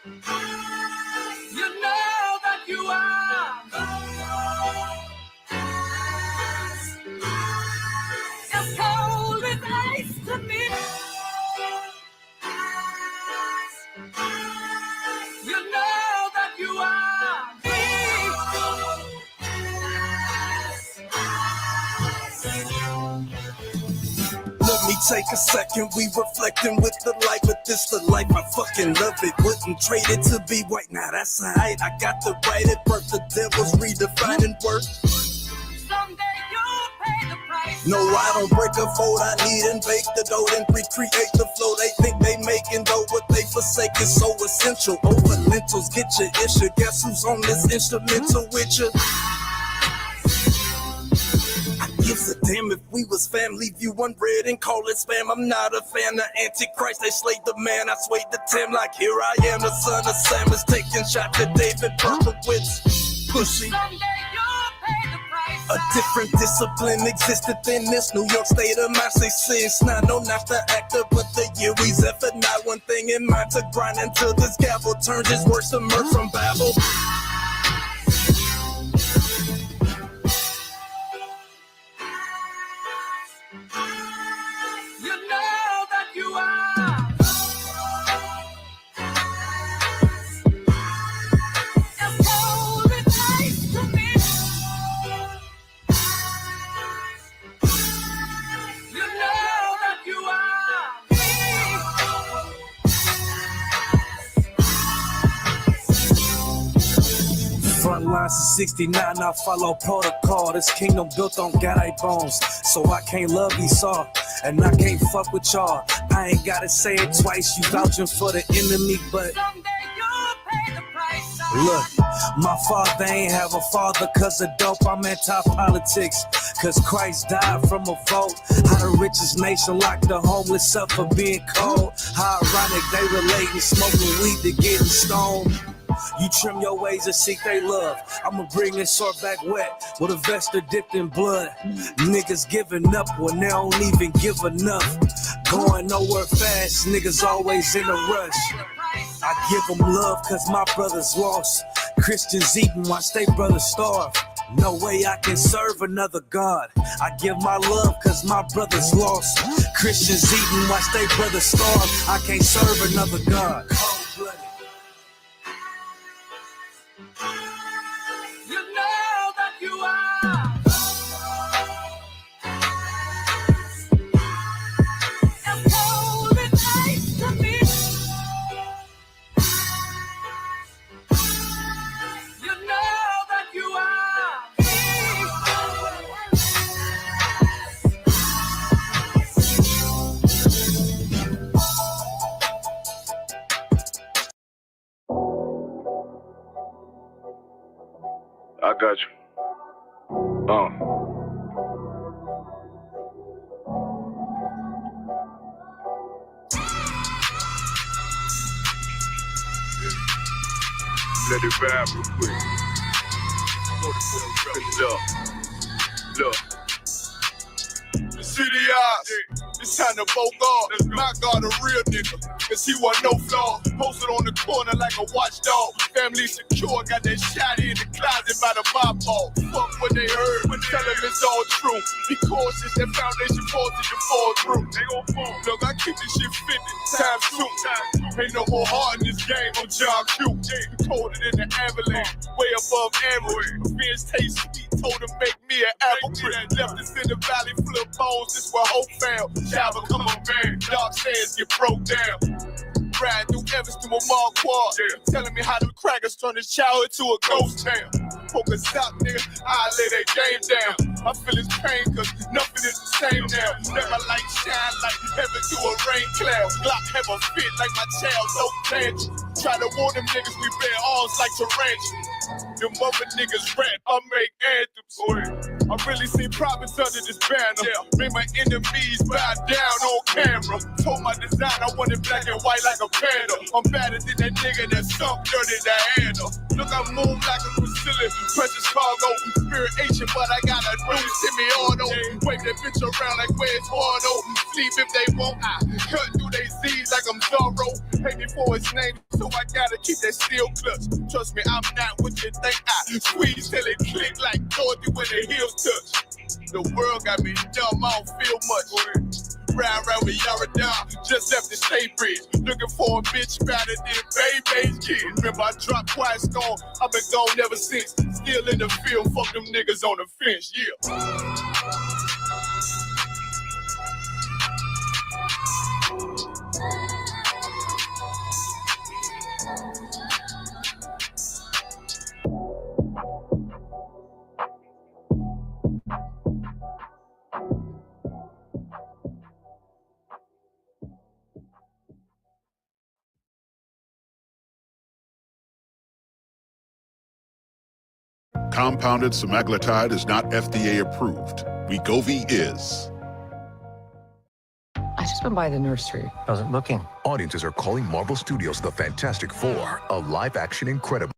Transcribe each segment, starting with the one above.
You know that you are as cold as ice to me. You know that you are Let me take a second, we reflecting with the light, but this the life, I fucking love it. Wouldn't trade it to be white, now that's alright. I got the right at birth, the devil's redefining worth. someday you'll pay the price. No, I don't break a fold, I need and bake the dough, then recreate the flow. They think they making though, what they forsake is so essential. Over lentils, get your issue, guess who's on this instrumental with you? Gives a damn if we was family, view unread and call it spam. I'm not a fan of Antichrist, they slayed the man, I swayed the Tim like here I am, the son of Sam is taking shots at David Berkowitz. Pussy. Someday you'll pay the price. A different discipline existed in this New York state of mind. Say since not no, not the actor, but the year we's effort. Not one thing in mind to grind until this gavel turns his words to mirth from Babel. You know that you are as cold as ice to me. You know that you are Front lines is 69, I follow protocol. This kingdom built on guy bones, so I can't love Esau, and I can't fuck with y'all. I ain't gotta say it twice, you vouching for the enemy, but someday you'll pay the price. look, my father ain't have a father cause of dope, I'm anti-politics. Cause Christ died from a vote. How the richest nation locked the homeless up for being cold. How ironic they relating smoking weed to getting stoned. You trim your ways and seek they love. I'ma bring this sword back wet with a vesta dipped in blood. Niggas giving up when they don't even give enough. Going nowhere fast, niggas always in a rush. I give them love cause my brothers lost. Christians eating, watch they brothers starve. No way I can serve another God. I give my love cause my brothers lost. Christians eating, watch they brothers starve. I can't serve another God. You know that you are as cold as ice to me. You know that you are I got you. Let it vibe real quick. Look. The city eyes. It's time to vote God. My God, a real nigga. Cause he wasn't no flaw. Posted on the corner like a watchdog. Family secure, got that shot in the closet by the mob ball. Fuck what they heard, but tell them it's all true. Be cautious, that foundation falls till you fall through. They gon' fall. Look, I keep this shit 50 times two. Ain't no more heart in this game, I'm John Q. Colder than the avalanche, way above average. Fears taste sweet, told him make me an apple tree. Left us in the valley full of bones, this where hope found. Child become a man, dark sands get broke down. Riding through Evans to a mall quad. Telling me how them crackers turn his childhood to a ghost town. Poker stop, nigga, I lay that game down. I feel his pain, cause nothing is the same now. Let my light shine like heaven through a rain cloud. Glock have a fit like my child, so tangent. Try to warn them niggas, we bear arms like tarantulas. Them other niggas rap, I make anthems. I really see profits under this banner. Make my enemies bow down on camera. Told my design I wanted black and white like a panda. I'm better than that nigga that sunk dirty to handle. Look, I move like a Brazilian, precious cargo. Spirit Asian, but I got a new semi-auto. Wave that bitch around like where's Wardo. Sleep if they won't. I cut through they Z's like I'm Zorro. Pay me for his name, so so I gotta keep that steel clutch. Trust me, I'm not what you think. I squeeze till it click like Dorothy when the heels touch. The world got me dumb, I don't feel much. Round with Yara down, just left the state bridge. Looking for a bitch better than baby's kid. Remember, I dropped Quiet Storm, I've been gone ever since. Still in the field, fuck them niggas on the fence, yeah. Compounded semaglutide is not FDA approved. Wegovy is. I just went by the nursery. Wasn't looking. Audiences are calling Marvel Studios The Fantastic Four a live-action incredible.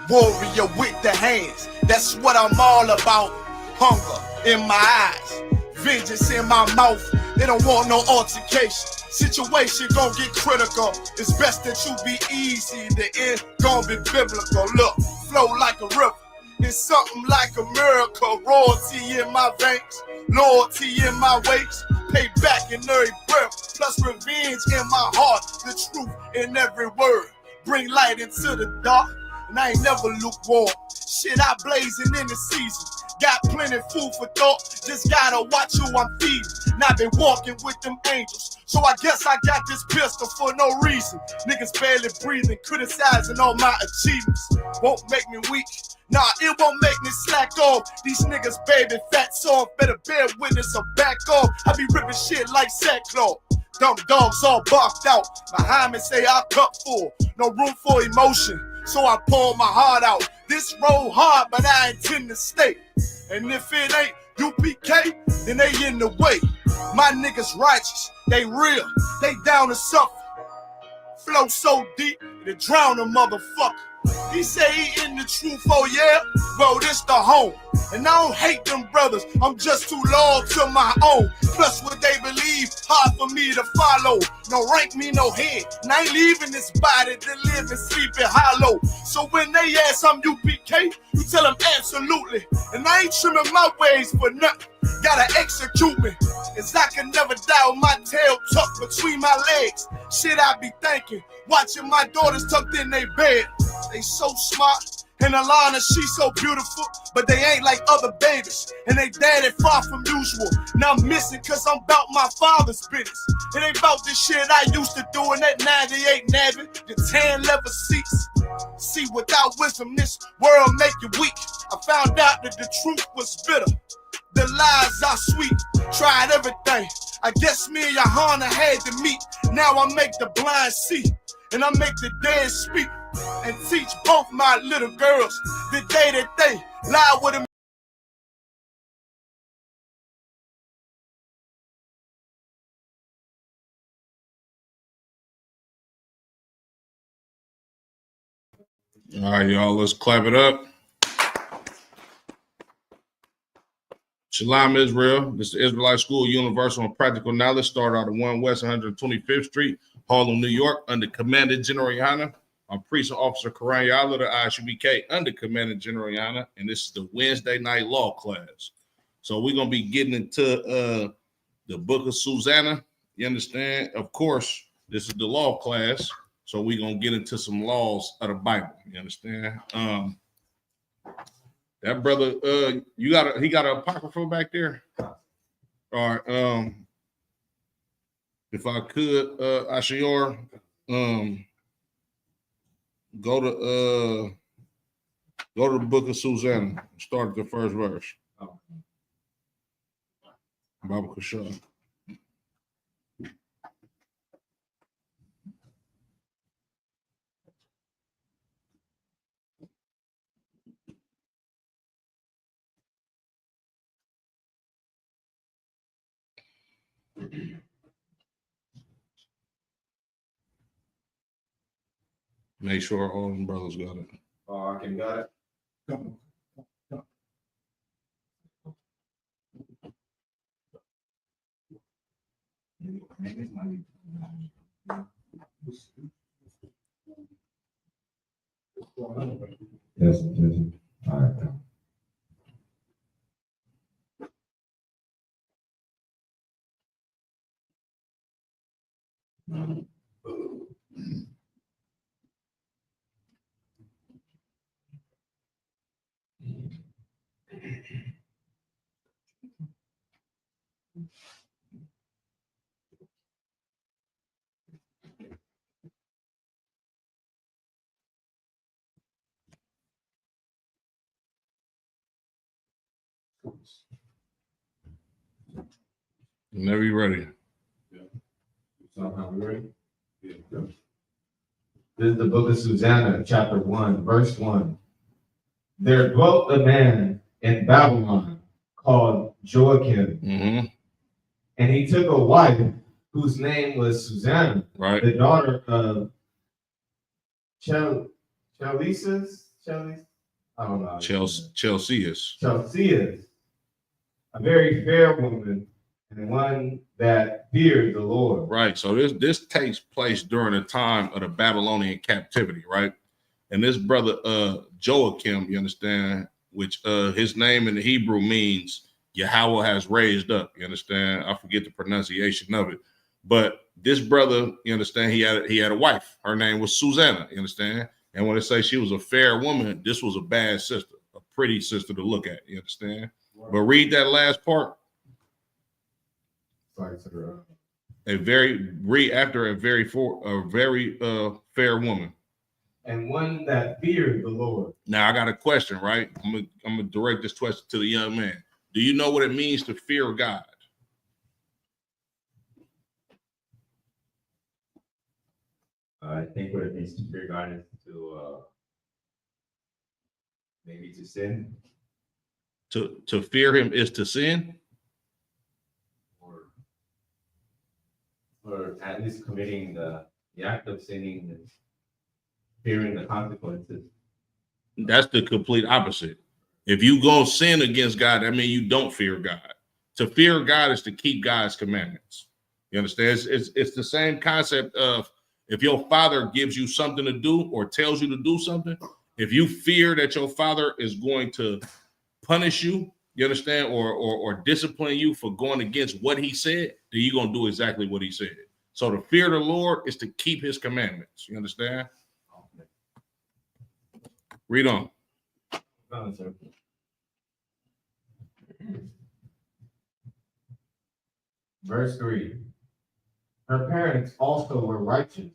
Warrior with the hands, that's what I'm all about. Hunger in my eyes, vengeance in my mouth. They don't want no altercation. Situation gon' get critical. It's best that you be easy. The end gon' be biblical. Look, flow like a river. It's something like a miracle. Royalty in my veins, loyalty in my ways. Pay back in every breath, plus revenge in my heart. The truth in every word. Bring light into the dark. And I ain't never lukewarm. Shit, I blazing in the season. Got plenty food for thought. Just gotta watch who I'm feeding. Now been walking with them angels. So I guess I got this pistol for no reason. Niggas barely breathing, criticizing all my achievements. Won't make me weak. Nah, it won't make me slack off. These niggas baby fat soft. Better bear witness or back off. I be ripping shit like sackcloth. Dumb dogs all barked out. Behind me say I cup full. No room for emotion. So I pour my heart out. This road hard, but I intend to stay. And if it ain't UPK, then they in the way. My niggas righteous, they real, they down to suffer. Flow so deep, it drown a motherfucker. He say he in the truth, oh yeah? Well, this the home. And I don't hate them brothers, I'm just too loyal to my own. Plus what they believe, hard for me to follow. No rank me, no head, and I ain't leaving this body to live and sleep in hollow. So when they ask I'm UPK, you tell them absolutely. And I ain't trimming my ways for nothing, gotta execute me. Cause I can never die with my tail tucked between my legs. Shit I be thinking, watching my daughters tucked in their bed. They so smart, and Alana, she so beautiful, but they ain't like other babies, and they daddy far from usual. Now I'm missing cause I'm about my father's business. It ain't about this shit I used to do in that 98 Navy, the tan leather seats. See, without wisdom, this world make you weak. I found out that the truth was bitter, the lies are sweet. Tried everything, I guess me and Johanna had to meet. Now I make the blind see, and I make the dead speak. And teach both my little girls the day that they lie with them. All right, y'all, let's clap it up. Shalom, Israel. This is the Israelite School Universal and Practical Knowledge. Started out at 1 West 125th Street, Harlem, New York, under Commander General Yana. I'm Precinct Officer Karan Yala, the ISUBK, under Commander General Yana, and this is the Wednesday night law class. So we're going to be getting into the book of Susanna. You understand? Of course, this is the law class, so we're going to get into some laws of the Bible. You understand? That brother, he got an apocrypha back there? All right. If I could, Ashior, go to the book of Susanna. Start at the first verse. Baba Kashar. Make sure all them brothers got it. Oh, I can got it. Yes, yes. All right. Whenever you're ready. Somehow we ready? Yeah. This is the book of Susanna, chapter 1, verse 1. There dwelt a man in Babylon called Joachim, Mm-hmm. and he took a wife whose name was Susanna, Right. the daughter of Chelcias? I don't know. Chelcias. Chelcias, a very fair woman and one that feared the Lord. Right. So this takes place during the time of the Babylonian captivity, right? And this brother Joachim, you understand, which his name in the Hebrew means Yahweh has raised up. You understand? I forget the pronunciation of it. But this brother, you understand, he had a wife. Her name was Susanna, you understand? And when they say she was a fair woman, this was a bad sister, a pretty sister to look at, you understand? Wow. But read that last part. After a very fair woman. And one that feared the Lord. Now I got a question, right? I'm gonna direct this question to the young man. Do you know what it means to fear God? I think what it means to fear God is to maybe to sin. To fear him is to sin? Or at least committing the act of sinning and fearing the consequences. That's the complete opposite. If you go sin against God, that means you don't fear God. To fear God is to keep God's commandments. You understand? It's the same concept of if your father gives you something to do or tells you to do something, if you fear that your father is going to punish you, you understand, or discipline you for going against what he said, then you're going to do exactly what he said. So to fear the Lord is to keep his commandments. You understand? Read on. Verse 3. Her parents also were righteous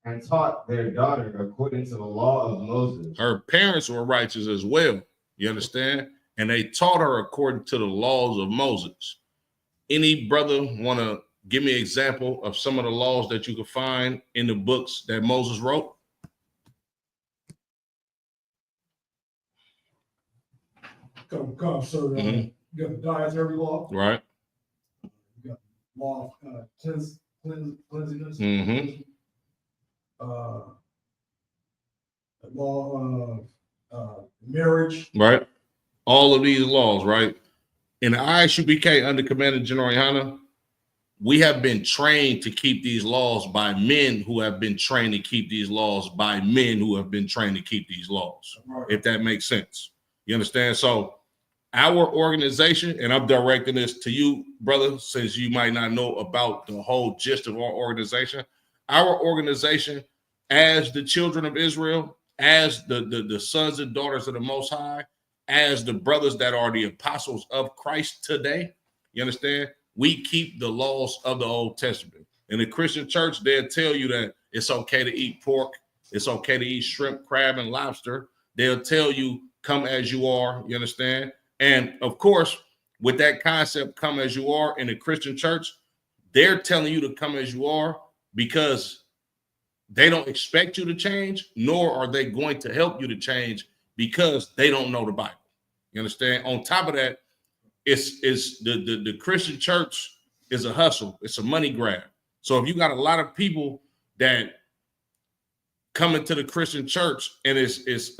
and taught their daughter according to the law of Moses. Her parents were righteous as well. You understand? And they taught her according to the laws of Moses. Any brother want to give me an example of some of the laws that you could find in the books that Moses wrote? Come, sir. You got the dietary law. Right. You got law of cleanliness. Law of marriage. Right. All of these laws, right? In the ISUBK under Commander General Yohana, we have been trained to keep these laws by men who have been trained to keep these laws by men who have been trained to keep these laws, right. If that makes sense. You understand? So our organization, and I'm directing this to you, brother, since you might not know about the whole gist of our organization, as the children of Israel, as the sons and daughters of the Most High, as the brothers that are the apostles of Christ today, you understand? We keep the laws of the Old Testament. In the Christian church, they'll tell you that it's okay to eat pork. It's okay to eat shrimp, crab, and lobster. They'll tell you, come as you are, you understand? And of course, with that concept, come as you are in the Christian church, they're telling you to come as you are because they don't expect you to change, nor are they going to help you to change because they don't know the Bible. You understand? On top of that, it's the Christian church is a hustle. It's a money grab. So if you got a lot of people that coming to the Christian church and it's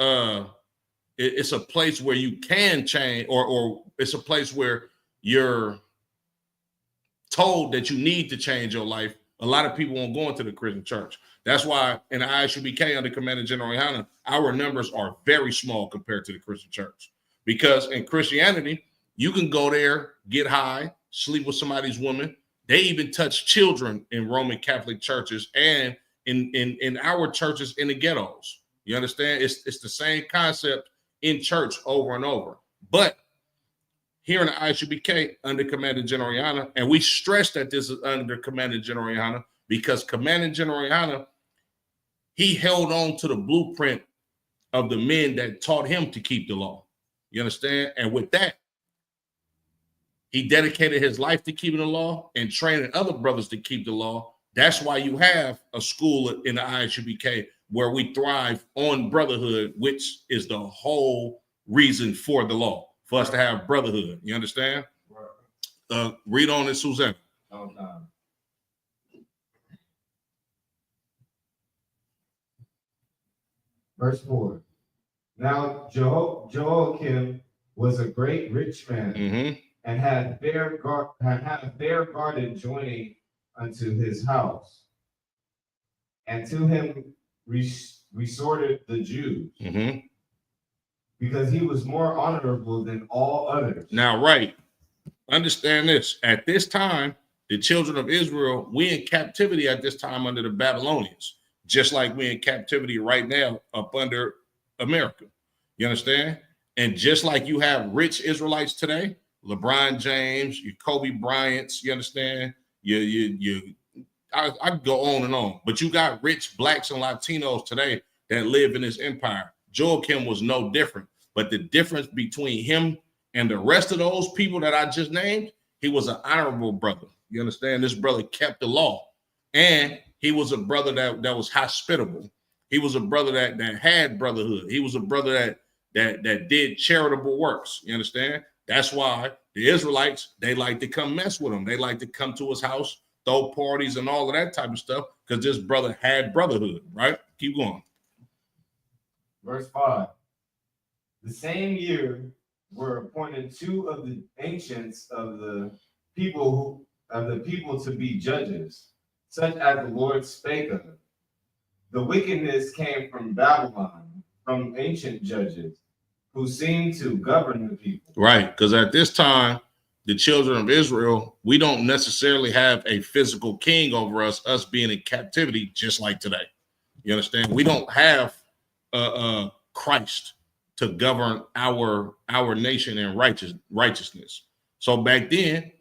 a place where you can change, or it's a place where you're told that you need to change your life, a lot of people won't go into the Christian church. That's why in the ISUBK under Commander General Yohana, our numbers are very small compared to the Christian church. Because in Christianity, you can go there, get high, sleep with somebody's woman. They even touch children in Roman Catholic churches and in our churches in the ghettos. You understand? It's the same concept in church over and over. But here in the ISUBK under Commander General Yohana, and we stress that this is under Commander General Yohana because Commander General Yohana, he held on to the blueprint of the men that taught him to keep the law. You understand? And with that, he dedicated his life to keeping the law and training other brothers to keep the law. That's why you have a school in the ISUBK where we thrive on brotherhood, which is the whole reason for the law, for us to have brotherhood. You understand? Read on it, Susanna. Verse 4. Now Jehoiakim was a great rich man, and had a fair garden joining unto his house, and to him resorted the Jews, because he was more honorable than all others. Now, right, understand this. At this time, the children of Israel, we in captivity at this time under the Babylonians, just like we in captivity right now up under America. You understand? And just like you have rich Israelites today, LeBron James, your Kobe Bryants, you understand? I could go on and on, but you got rich blacks and Latinos today that live in this empire. Joachim was no different, but the difference between him and the rest of those people that I just named, he was an honorable brother. You understand? This brother kept the law, and he was a brother that was hospitable. He was a brother that had brotherhood. He was a brother that did charitable works. You understand? That's why the Israelites, they like to come mess with him. They like to come to his house, throw parties and all of that type of stuff, because this brother had brotherhood, right? Keep going. Verse 5. The same year were appointed two of the ancients of the people to be judges, such as the Lord spake of. The wickedness came from Babylon, from ancient judges, who seemed to govern the people. Right, because at this time, the children of Israel, we don't necessarily have a physical king over us being in captivity, just like today. You understand? We don't have Christ to govern our nation in righteousness. So back then,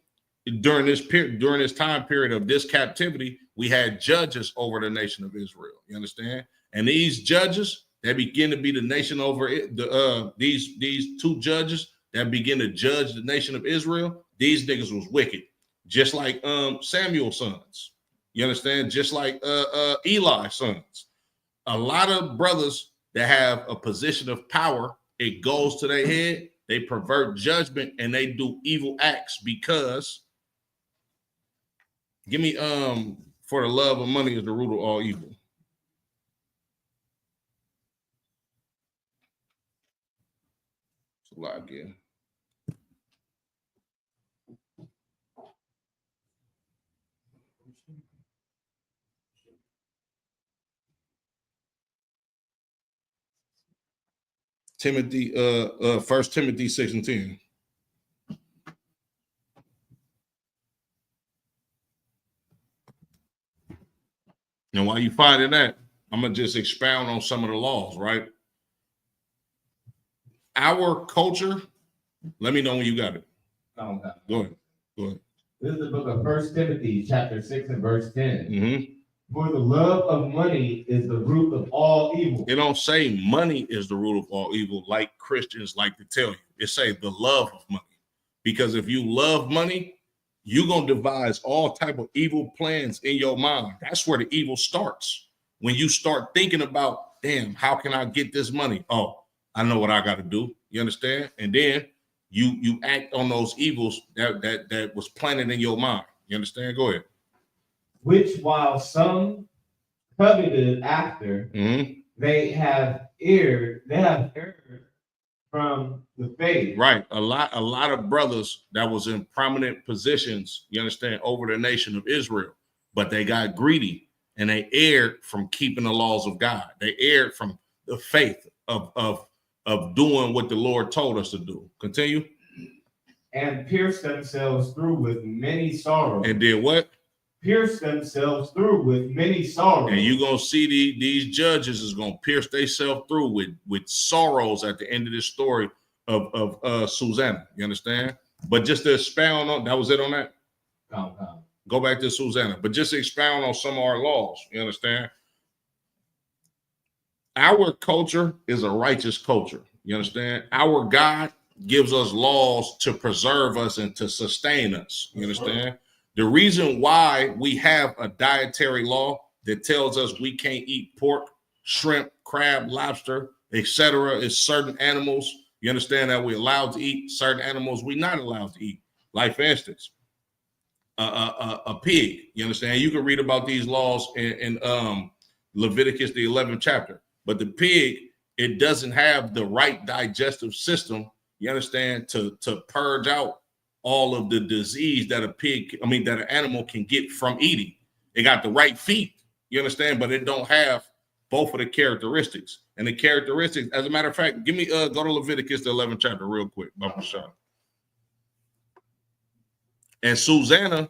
during this time period of this captivity, we had judges over the nation of Israel. You understand? And these judges that begin to be the nation over it, these two judges that begin to judge the nation of Israel, these niggas was wicked, just like Samuel's sons. You understand? Just like Eli's sons. A lot of brothers that have a position of power, it goes to their head, they pervert judgment, and they do evil acts because, give me for the love of money is the root of all evil. It's a lot again. Timothy, 1 Timothy 6:10. And while you finding that, I'm gonna just expound on some of the laws, right? Our culture, let me know when you got it. No, Go ahead. This is the book of 1 Timothy, chapter 6 and verse 10. For the love of money is the root of all evil. It don't say money is the root of all evil like Christians like to tell you. It say the love of money. Because if you love money, you're going to devise all type of evil plans in your mind. That's where the evil starts. When you start thinking about, damn, how can I get this money? Oh, I know what I got to do. You understand? And then you act on those evils that was planted in your mind. You understand? Go ahead. Which while some coveted after, Mhm. they have erred from the faith. Right. A lot of brothers that was in prominent positions, you understand, over the nation of Israel, but they got greedy and they erred from keeping the laws of God. They erred from the faith of doing what the Lord told us to do. Continue. And pierced themselves through with many sorrows. And did what? Pierced themselves through with many sorrows. And you're gonna see these judges is gonna pierce themselves through with sorrows at the end of this story of Susanna. You understand? But just to expound on that was it on that. Go back to Susanna, but just expound on some of our laws. You understand? Our culture is a righteous culture. You understand? Our God gives us laws to preserve us and to sustain us. You understand? The reason why we have a dietary law that tells us we can't eat pork, shrimp, crab, lobster, etc. is certain animals. You understand that we're allowed to eat certain animals we're not allowed to eat. Like, for instance, a pig. You understand? You can read about these laws in Leviticus, the 11th chapter. But the pig, it doesn't have the right digestive system, you understand, to purge out all of the disease that that an animal can get from eating. It got the right feet, you understand, but it don't have both of the characteristics. And the characteristics, as a matter of fact, give me go to Leviticus, the 11th chapter, real quick. And Susanna,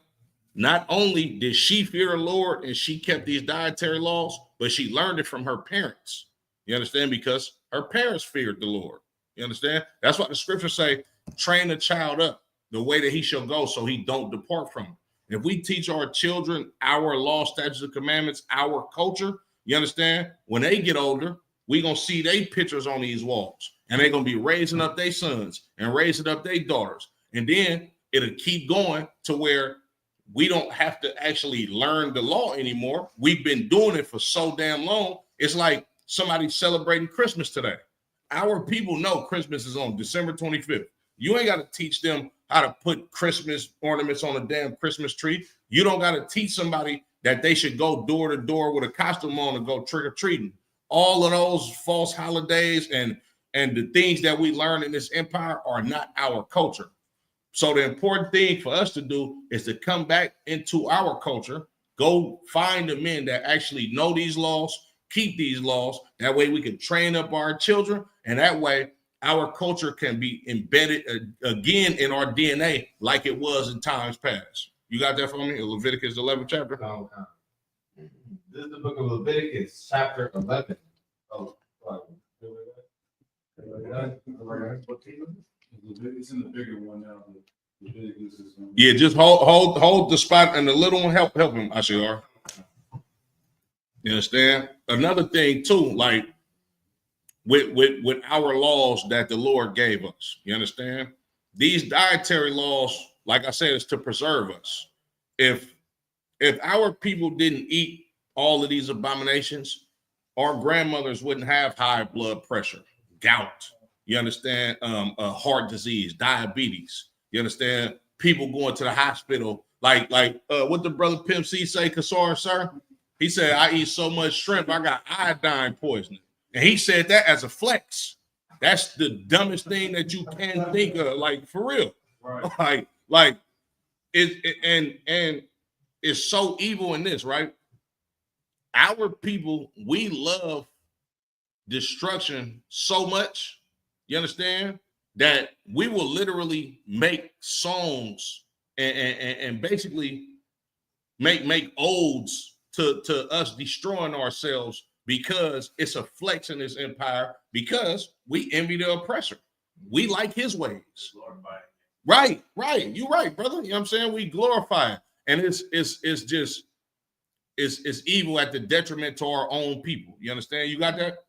not only did she fear the Lord and she kept these dietary laws, but she learned it from her parents. You understand? Because her parents feared the Lord. You understand? That's what the scriptures say, train a child up the way that he shall go so he don't depart from it. If we teach our children our law, statutes, and commandments, our culture, you understand? When they get older, we're going to see their pictures on these walls. And they're going to be raising up their sons and raising up their daughters. And then it'll keep going to where we don't have to actually learn the law anymore. We've been doing it for so damn long. It's like somebody celebrating Christmas today. Our people know Christmas is on December 25th. You ain't got to teach them how to put Christmas ornaments on a damn Christmas tree. You don't got to teach somebody that they should go door to door with a costume on and go trick-or-treating. All of those false holidays and the things that we learn in this empire are not our culture. So the important thing for us to do is to come back into our culture, go find the men that actually know these laws, keep these laws. That way we can train up our children, and that way our culture can be embedded again in our DNA like it was in times past. You got that for me? Leviticus 11th chapter. This is the book of Leviticus, chapter 11. It's in the bigger one now. Yeah, just hold the spot, and the little one help him, Ashiar. You understand? Another thing too, like with our laws that the Lord gave us. You understand? These dietary laws, like I said, is to preserve us. If our people didn't eat all of these abominations, our grandmothers wouldn't have high blood pressure, gout. You understand? Heart disease, diabetes. You understand? People going to the hospital, like what the brother Pimp C say, Kasar, sir? He said, I eat so much shrimp, I got iodine poisoning. And he said that as a flex. That's the dumbest thing that you can think of, like, for real. Right. Like and it's so evil in this, right? Our people, we love destruction so much, you understand, that we will literally make songs and basically make odes to us destroying ourselves because it's a flex in this empire, because we envy the oppressor. We like his ways. Right. You're right, brother. You know what I'm saying? We glorify it. And it's evil at the detriment to our own people. You understand? You got that?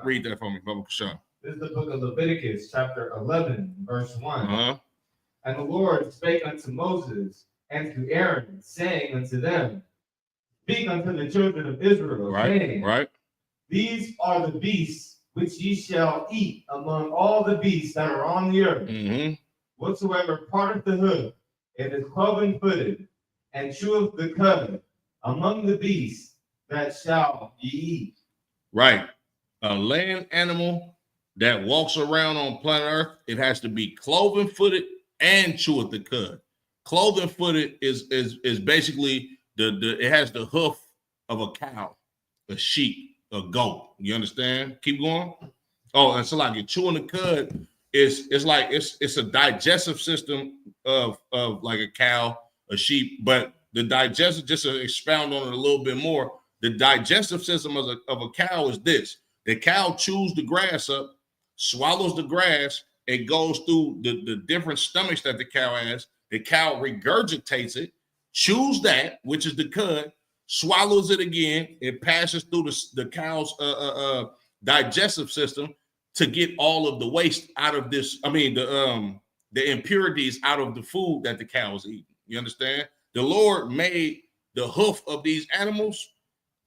Read that for me, Bubba Kashan. This is the book of Leviticus, chapter 11, verse 1. And the Lord spake unto Moses and to Aaron, saying unto them, speak unto the children of Israel, saying, these are the beasts which ye shall eat among all the beasts that are on the earth. Whatsoever parteth the hoof, and is cloven-footed, and cheweth the cud among the beasts, that shall ye eat. Right. A land animal that walks around on planet Earth, it has to be cloven-footed and cheweth the cud. Cloven-footed is basically it has the hoof of a cow, a sheep, a goat. You understand? Keep going. Oh, and so like you're chewing the cud it's like it's a digestive system of like a cow, a sheep, but the digestive, just to expound on it a little bit more, the digestive system of a cow is this. The cow chews the grass up, swallows the grass, it goes through the different stomachs that the cow has. The cow regurgitates it, chews that, which is the cud, swallows it again, it passes through the cow's digestive system to get all of the waste out of this. I mean, the impurities out of the food that the cow is eating. You understand? The Lord made the hoof of these animals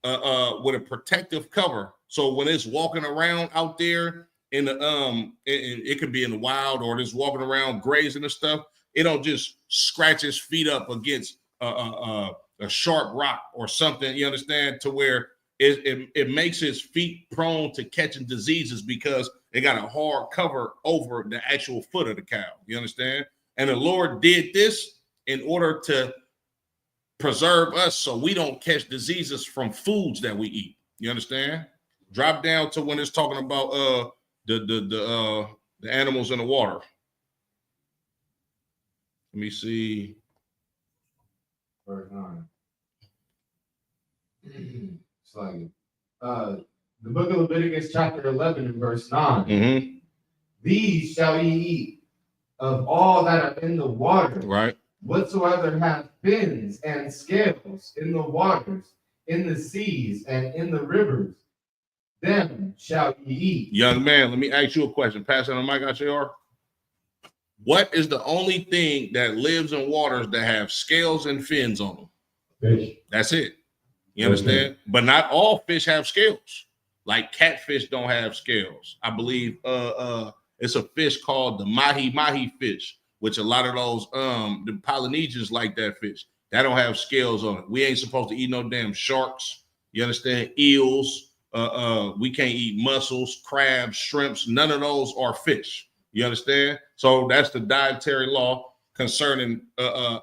with a protective cover. So when it's walking around out there in the it could be in the wild or just walking around grazing and stuff, it don't just scratch its feet up against a sharp rock or something. You understand? To where it makes his feet prone to catching diseases because they got a hard cover over the actual foot of the cow. You understand? And the Lord did this in order to preserve us so we don't catch diseases from foods that we eat. You understand? Drop down to when it's talking about the animals in the water. Let me see. Verse 9. It's like the book of Leviticus, chapter 11, and verse 9. Mm-hmm. These shall ye eat of all that are in the water, Right. whatsoever have fins and scales in the waters, in the seas, and in the rivers, them shall ye eat. Young man, let me ask you a question. Pass on the mic, ICR. What is the only thing that lives in waters that have scales and fins on them? Fish. That's it. You understand? But not all fish have scales. Like catfish don't have scales. I believe it's a fish called the mahi fish, which a lot of those the Polynesians like that fish. That don't have scales on it. We ain't supposed to eat no damn sharks. You understand? Eels. We can't eat mussels, crabs, shrimps. None of those are fish. You understand? So that's the dietary law concerning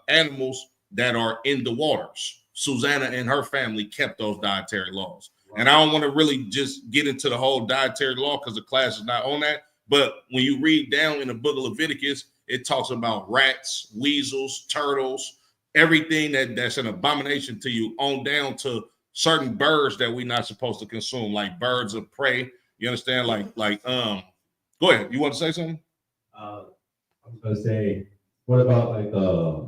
animals that are in the waters. Susanna and her family kept those dietary laws. Wow. And I don't want to really just get into the whole dietary law because the class is not on that. But when you read down in the book of Leviticus, it talks about rats, weasels, turtles, everything that's an abomination to you, on down to certain birds that we're not supposed to consume, like birds of prey. You understand? Go ahead. You want to say something? I was gonna say, what about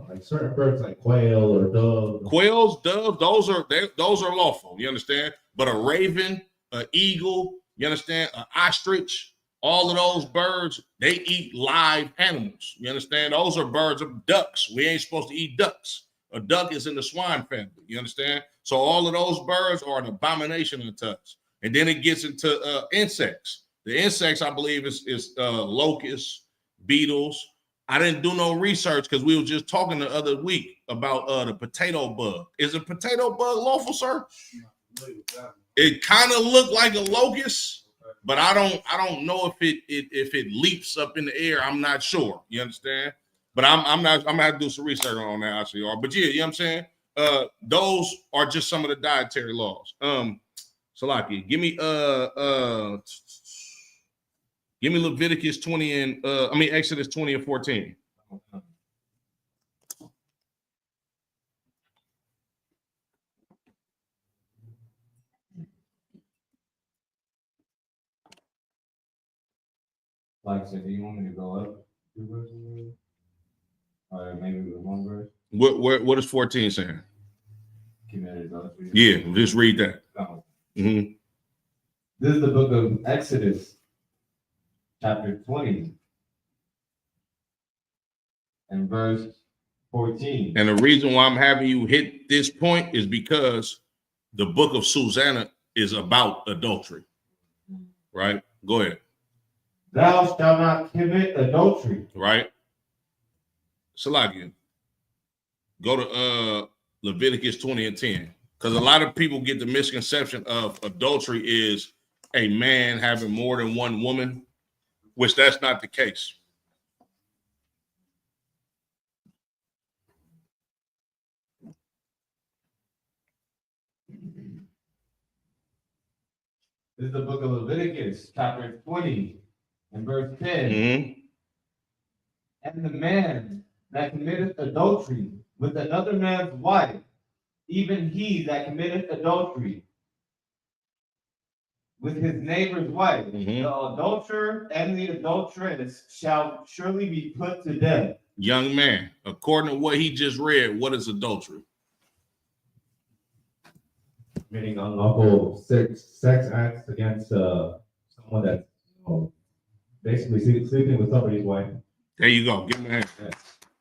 like certain birds like quail or dove? Quails, doves, those are lawful. You understand? But a raven, an eagle, you understand? An ostrich, all of those birds, they eat live animals. You understand? Those are birds of ducks. We ain't supposed to eat ducks. A duck is in the swine family. You understand? So all of those birds are an abomination unto us. And then it gets into insects. The insects, I believe, is locusts, beetles. I didn't do no research because we were just talking the other week about the potato bug. Is a potato bug lawful, sir? It kind of looked like a locust, but I don't know if it leaps up in the air. I'm not sure. You understand? But I'm gonna have to do some research on that, ICR. But yeah, you know what I'm saying? Those are just some of the dietary laws. Salaki, give me Leviticus 20 and Exodus 20 and 14. Like, so do you want me to go up 2 verses? Or maybe with 1 verse? What is 14 saying? Yeah, just read that. Mm-hmm. This is the book of Exodus, chapter 20, and verse 14. And the reason why I'm having you hit this point is because the book of Susanna is about adultery. Right? Go ahead. Thou shalt not commit adultery. Right? Salakia. Go to Leviticus 20 and 10. Because a lot of people get the misconception of adultery is a man having more than one woman, which that's not the case. This is the book of Leviticus, chapter 20, and verse 10. Mm-hmm. And the man that committeth adultery with another man's wife, even he that committeth adultery with his neighbor's wife, Mm-hmm. the adulterer and the adulteress shall surely be put to death. Young man, according to what he just read, what is adultery? Meaning unlawful sex acts against someone that's basically sleeping with somebody's wife. There you go. Give him a hand. Yeah.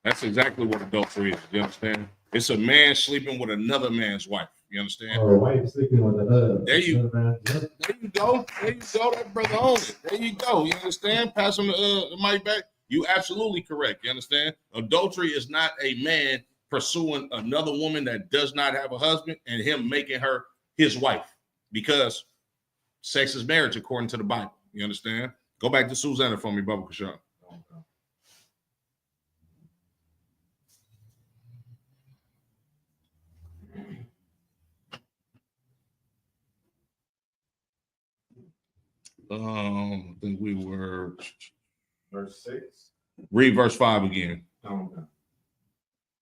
That's exactly what adultery is. You understand? It's a man sleeping with another man's wife. You understand? Or a wife sleeping with another. There you, another man. Yep. there you go. There you go. That brother owns it. There you go. You understand? Pass him the mic back. You absolutely correct. You understand? Adultery is not a man pursuing another woman that does not have a husband and him making her his wife, because sex is marriage according to the Bible. You understand? Go back to Susanna for me, Bubba Kashaw. I think we were Verse 6. read verse 5 again. Okay.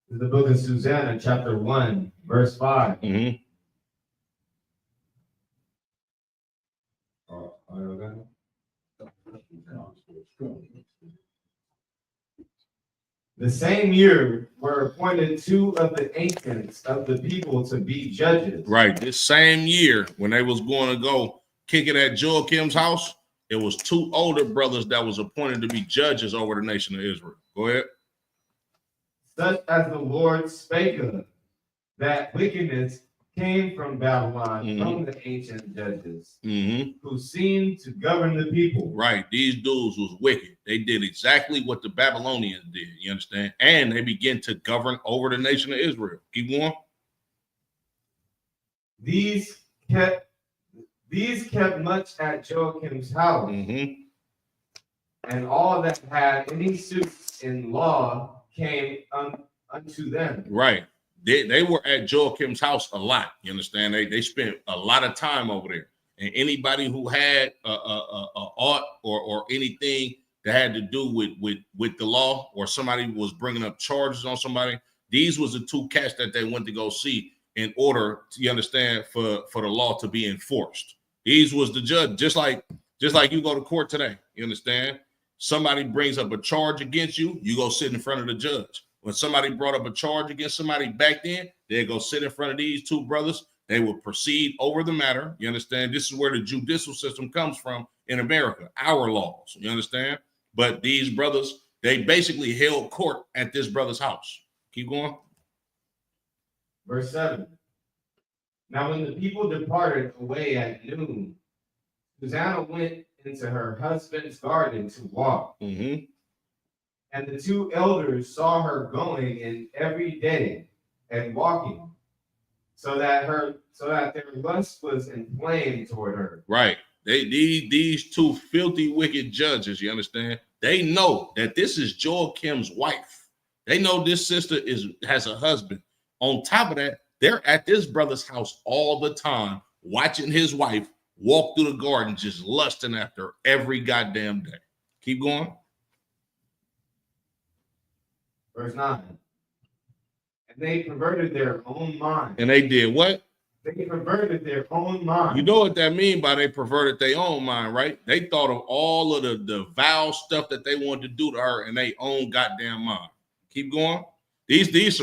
This is the book of Susanna, chapter 1, verse 5. Mm-hmm. The same year were appointed two of the ancients of the people to be judges. Right. This same year, when they was going to go kick it at Joachim's house, it was two older brothers that was appointed to be judges over the nation of Israel. Go ahead. Such as the Lord spake of, that wickedness came from Babylon, from the ancient judges, who seemed to govern the people. Right. These dudes was wicked. They did exactly what the Babylonians did. You understand? And they began to govern over the nation of Israel. Keep going. These kept much at Joachim's house, and all that had any suits in law came unto them. Right. They were at Joachim's house a lot. You understand? They spent a lot of time over there. And anybody who had a ought or anything that had to do with the law, or somebody was bringing up charges on somebody, these was the two cats that they went to go see in order to, you understand, for the law to be enforced. These was the judge, just like you go to court today. You understand? Somebody brings up a charge against you, you go sit in front of the judge. When somebody brought up a charge against somebody back then, they go sit in front of these two brothers. They will proceed over the matter. You understand? This is where the judicial system comes from in America, our laws. You understand? But these brothers, they basically held court at this brother's house. Keep going. Verse 7. Now when the people departed away at noon, Susanna went into her husband's garden to walk. And the two elders saw her going in every day and walking, so that their lust was inflamed toward her. Right. These two filthy, wicked judges, you understand? They know that this is Joachim's wife. They know this sister has a husband. On top of that, they're at this brother's house all the time, watching his wife walk through the garden, just lusting after her every goddamn day. Keep going. Verse 9. And they perverted their own mind. And they did what? They perverted their own mind. You know what that mean by they perverted their own mind, right? They thought of all of the vile stuff that they wanted to do to her in their own goddamn mind. Keep going. These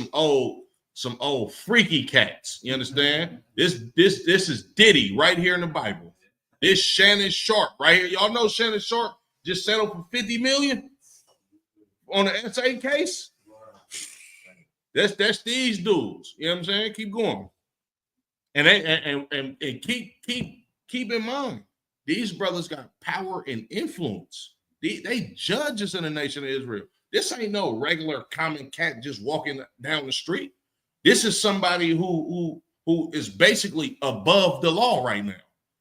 some old freaky cats. You understand? This is Diddy right here in the Bible. This Shannon Sharp right here. Y'all know Shannon Sharp just settled for $50 million on the SA case. That's these dudes. You know what I'm saying? Keep going. And keep in mind, these brothers got power and influence. They judges in the nation of Israel. This ain't no regular common cat just walking down the street. This is somebody who who is basically above the law right now.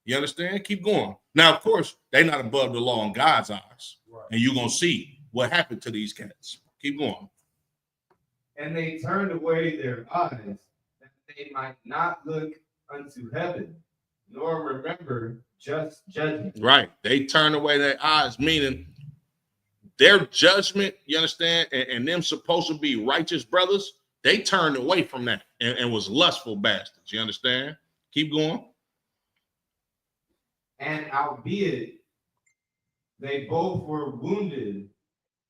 You understand? Keep going. Now, of course, they're not above the law in God's eyes. Right. And you're going to see what happened to these cats. Keep going. And they turned away their eyes that they might not look unto heaven, nor remember just judgment. Right. They turned away their eyes, meaning their judgment, you understand, and them supposed to be righteous brothers, they turned away from that and was lustful bastards. You understand? Keep going. And albeit they both were wounded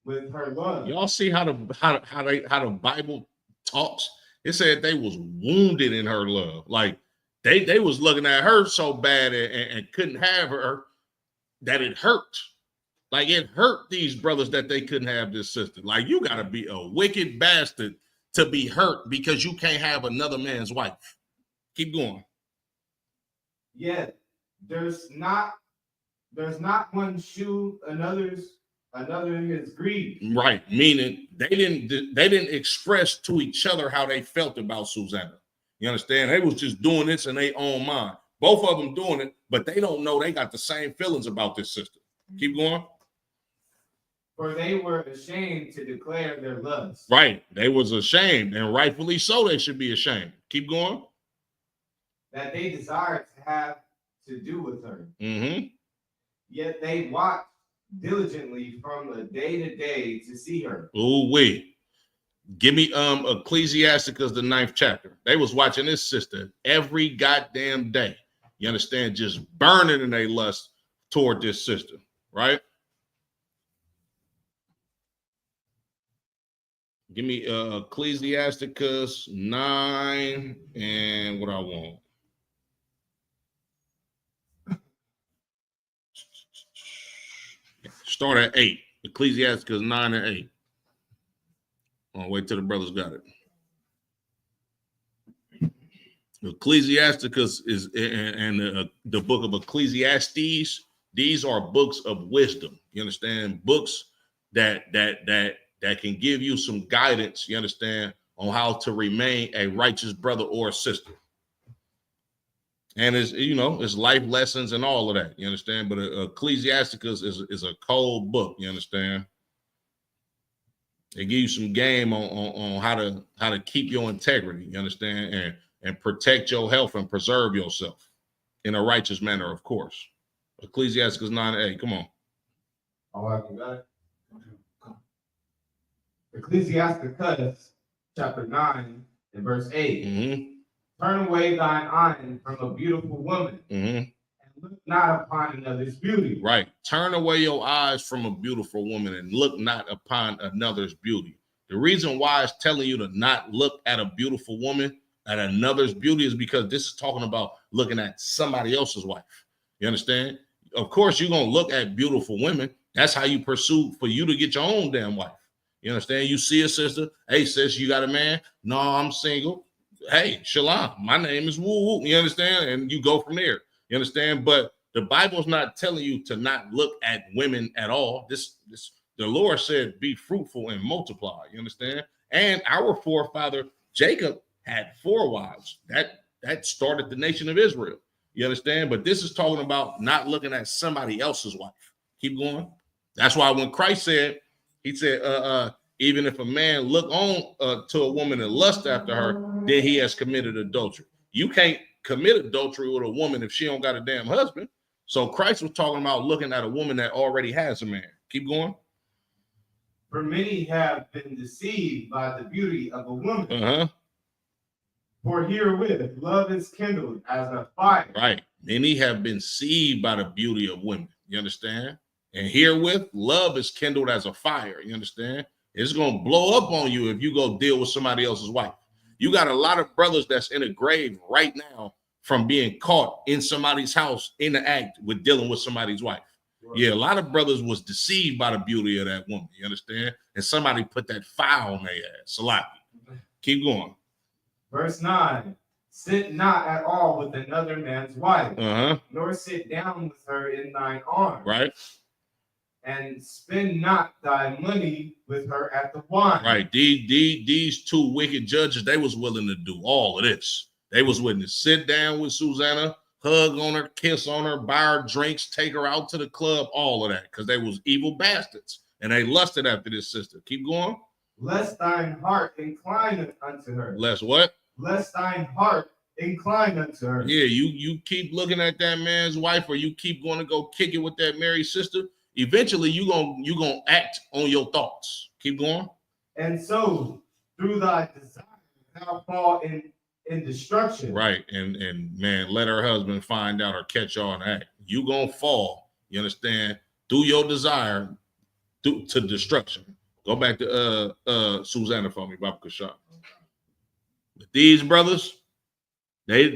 with her love. Y'all see how the Bible talks? It said they was wounded in her love. Like they was looking at her so bad and couldn't have her that it hurt. Like it hurt these brothers that they couldn't have this sister. Like you got to be a wicked bastard to be hurt because you can't have another man's wife. Keep going. Yet there's not one shoe another's is grieved. Right, meaning they didn't express to each other how they felt about Susanna. You understand? They was just doing this in their own mind. Both of them doing it, but they don't know they got the same feelings about this sister. Keep going. For they were ashamed to declare their lust. Right. They was ashamed, and rightfully so they should be ashamed. Keep going. That they desired to have to do with her. Mm-hmm. Yet they watched diligently from the day to day to see her. Ooh, wait. Give me Ecclesiasticus, the 9th chapter. They was watching this sister every goddamn day. You understand? Just burning in their lust toward this sister, right? Give me Ecclesiasticus 9 and what I want. Start at 8. Ecclesiasticus 9 and 8. I'll wait till the brothers got it. Ecclesiasticus is and the book of Ecclesiastes. These are books of wisdom. You understand? Books that can give you some guidance, you understand, on how to remain a righteous brother or sister. And it's life lessons and all of that, you understand? But Ecclesiasticus is a cold book, you understand? It gives you some game on how to keep your integrity, you understand, and protect your health and preserve yourself in a righteous manner, of course. Ecclesiasticus 9:8, come on. All right, you got it. Ecclesiasticus chapter 9 and verse 8. Mm-hmm. Turn away thine eye from a beautiful woman, mm-hmm. and look not upon another's beauty. Right. Turn away your eyes from a beautiful woman and look not upon another's beauty. The reason why it's telling you to not look at a beautiful woman, at another's beauty, is because this is talking about looking at somebody else's wife. You understand? Of course, you're going to look at beautiful women. That's how you pursue for you to get your own damn wife. You understand? You see a sister. Hey, sis, you got a man? No, I'm single. Hey, shalom. My name is woo woo. You understand? And you go from there. You understand? But the Bible's not telling you to not look at women at all. The Lord said, be fruitful and multiply. You understand? And our forefather Jacob had 4 wives. That started the nation of Israel. You understand? But this is talking about not looking at somebody else's wife. Keep going. That's why when Christ said, he said, even if a man look on to a woman and lust after her, then he has committed adultery. You can't commit adultery with a woman if she don't got a damn husband. So Christ was talking about looking at a woman that already has a man. Keep going. For many have been deceived by the beauty of a woman. Uh-huh. For herewith love is kindled as a fire. Right. Many have been deceived by the beauty of women. You understand? And herewith love is kindled as a fire. You understand? It's going to blow up on you if you go deal with somebody else's wife. You got a lot of brothers that's in a grave right now from being caught in somebody's house in the act with dealing with somebody's wife. Right. Yeah, a lot of brothers was deceived by the beauty of that woman. You understand? And somebody put that fire on their ass. Salaki. Keep going. Verse 9. Sit not at all with another man's wife, nor sit down with her in thine arms. Right. And spend not thy money with her at the wine. Right. These 2 wicked judges, they was willing to do all of this. They was willing to sit down with Susanna, hug on her, kiss on her, buy her drinks, take her out to the club, all of that, because they was evil bastards. And they lusted after this sister. Keep going. Lest thine heart incline unto her. Lest what? Lest thine heart incline unto her. Yeah, you keep looking at that man's wife, or you keep going to go kick it with that married sister. Eventually, you gonna act on your thoughts. Keep going. And so, through thy desire, thou fall in destruction. Right, and man, let her husband find out or catch on act. You gonna fall. You understand? Through your desire, to destruction. Go back to Susanna for me, Baba Kashan. But these brothers, they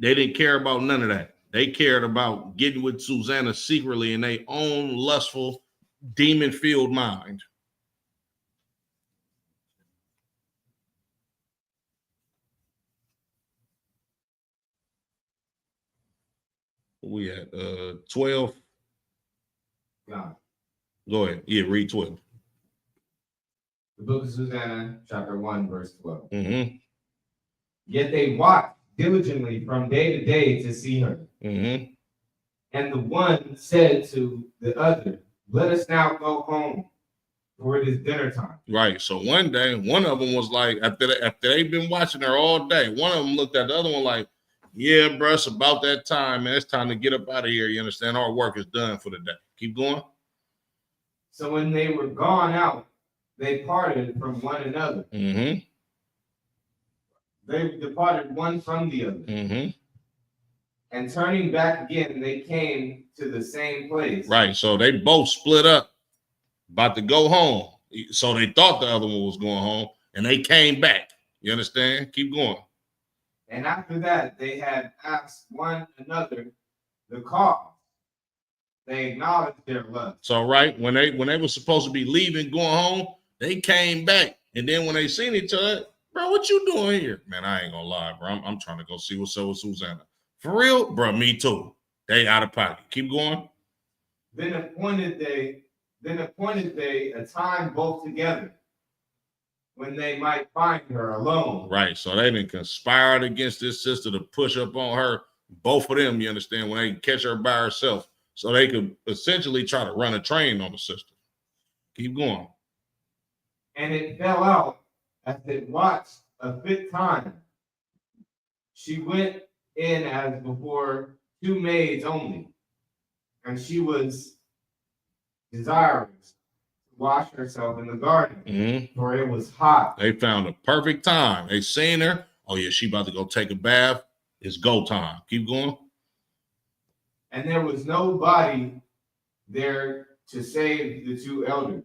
didn't care about none of that. They cared about getting with Susanna secretly in their own lustful, demon-filled mind. We at 12. Yeah. Go ahead. Yeah, read 12. The book of Susanna, chapter 1, verse 12. Mm-hmm. Yet they watched diligently from day to day to see her. Mm-hmm. And the one said to the other, let us now go home, for it is dinner time. Right. So one day, one of them was like, after they've been watching her all day, one of them looked at the other one like, yeah, bro, it's about that time, man. It's time to get up out of here. You understand? Our work is done for the day. Keep going. So when they were gone out, they parted from one another. Mm-hmm. They departed one from the other. Mm-hmm. And turning back again, they came to the same place. Right. So they both split up, about to go home. So they thought the other one was going home, and they came back. You understand? Keep going. And after that, they had asked one another the cause. They acknowledged their love. So right when they were supposed to be leaving, going home, they came back, and then when they seen each other, bro, what you doing here? Man, I ain't gonna lie, bro. I'm trying to go see what's up with Susanna. For real, bro. Me too. They out of pocket. Keep going. Then appointed they a time both together, when they might find her alone. Right. So they done conspired against this sister to push up on her. Both of them, you understand, when they catch her by herself, so they could essentially try to run a train on the sister. Keep going. And it fell out as it watched a fit time. She went in as before, 2 maids only, and she was desirous to wash herself in the garden, for it was hot. They found a perfect time. They seen her. Oh yeah, she about to go take a bath. It's go time. Keep going. And there was nobody there to save the 2 elders.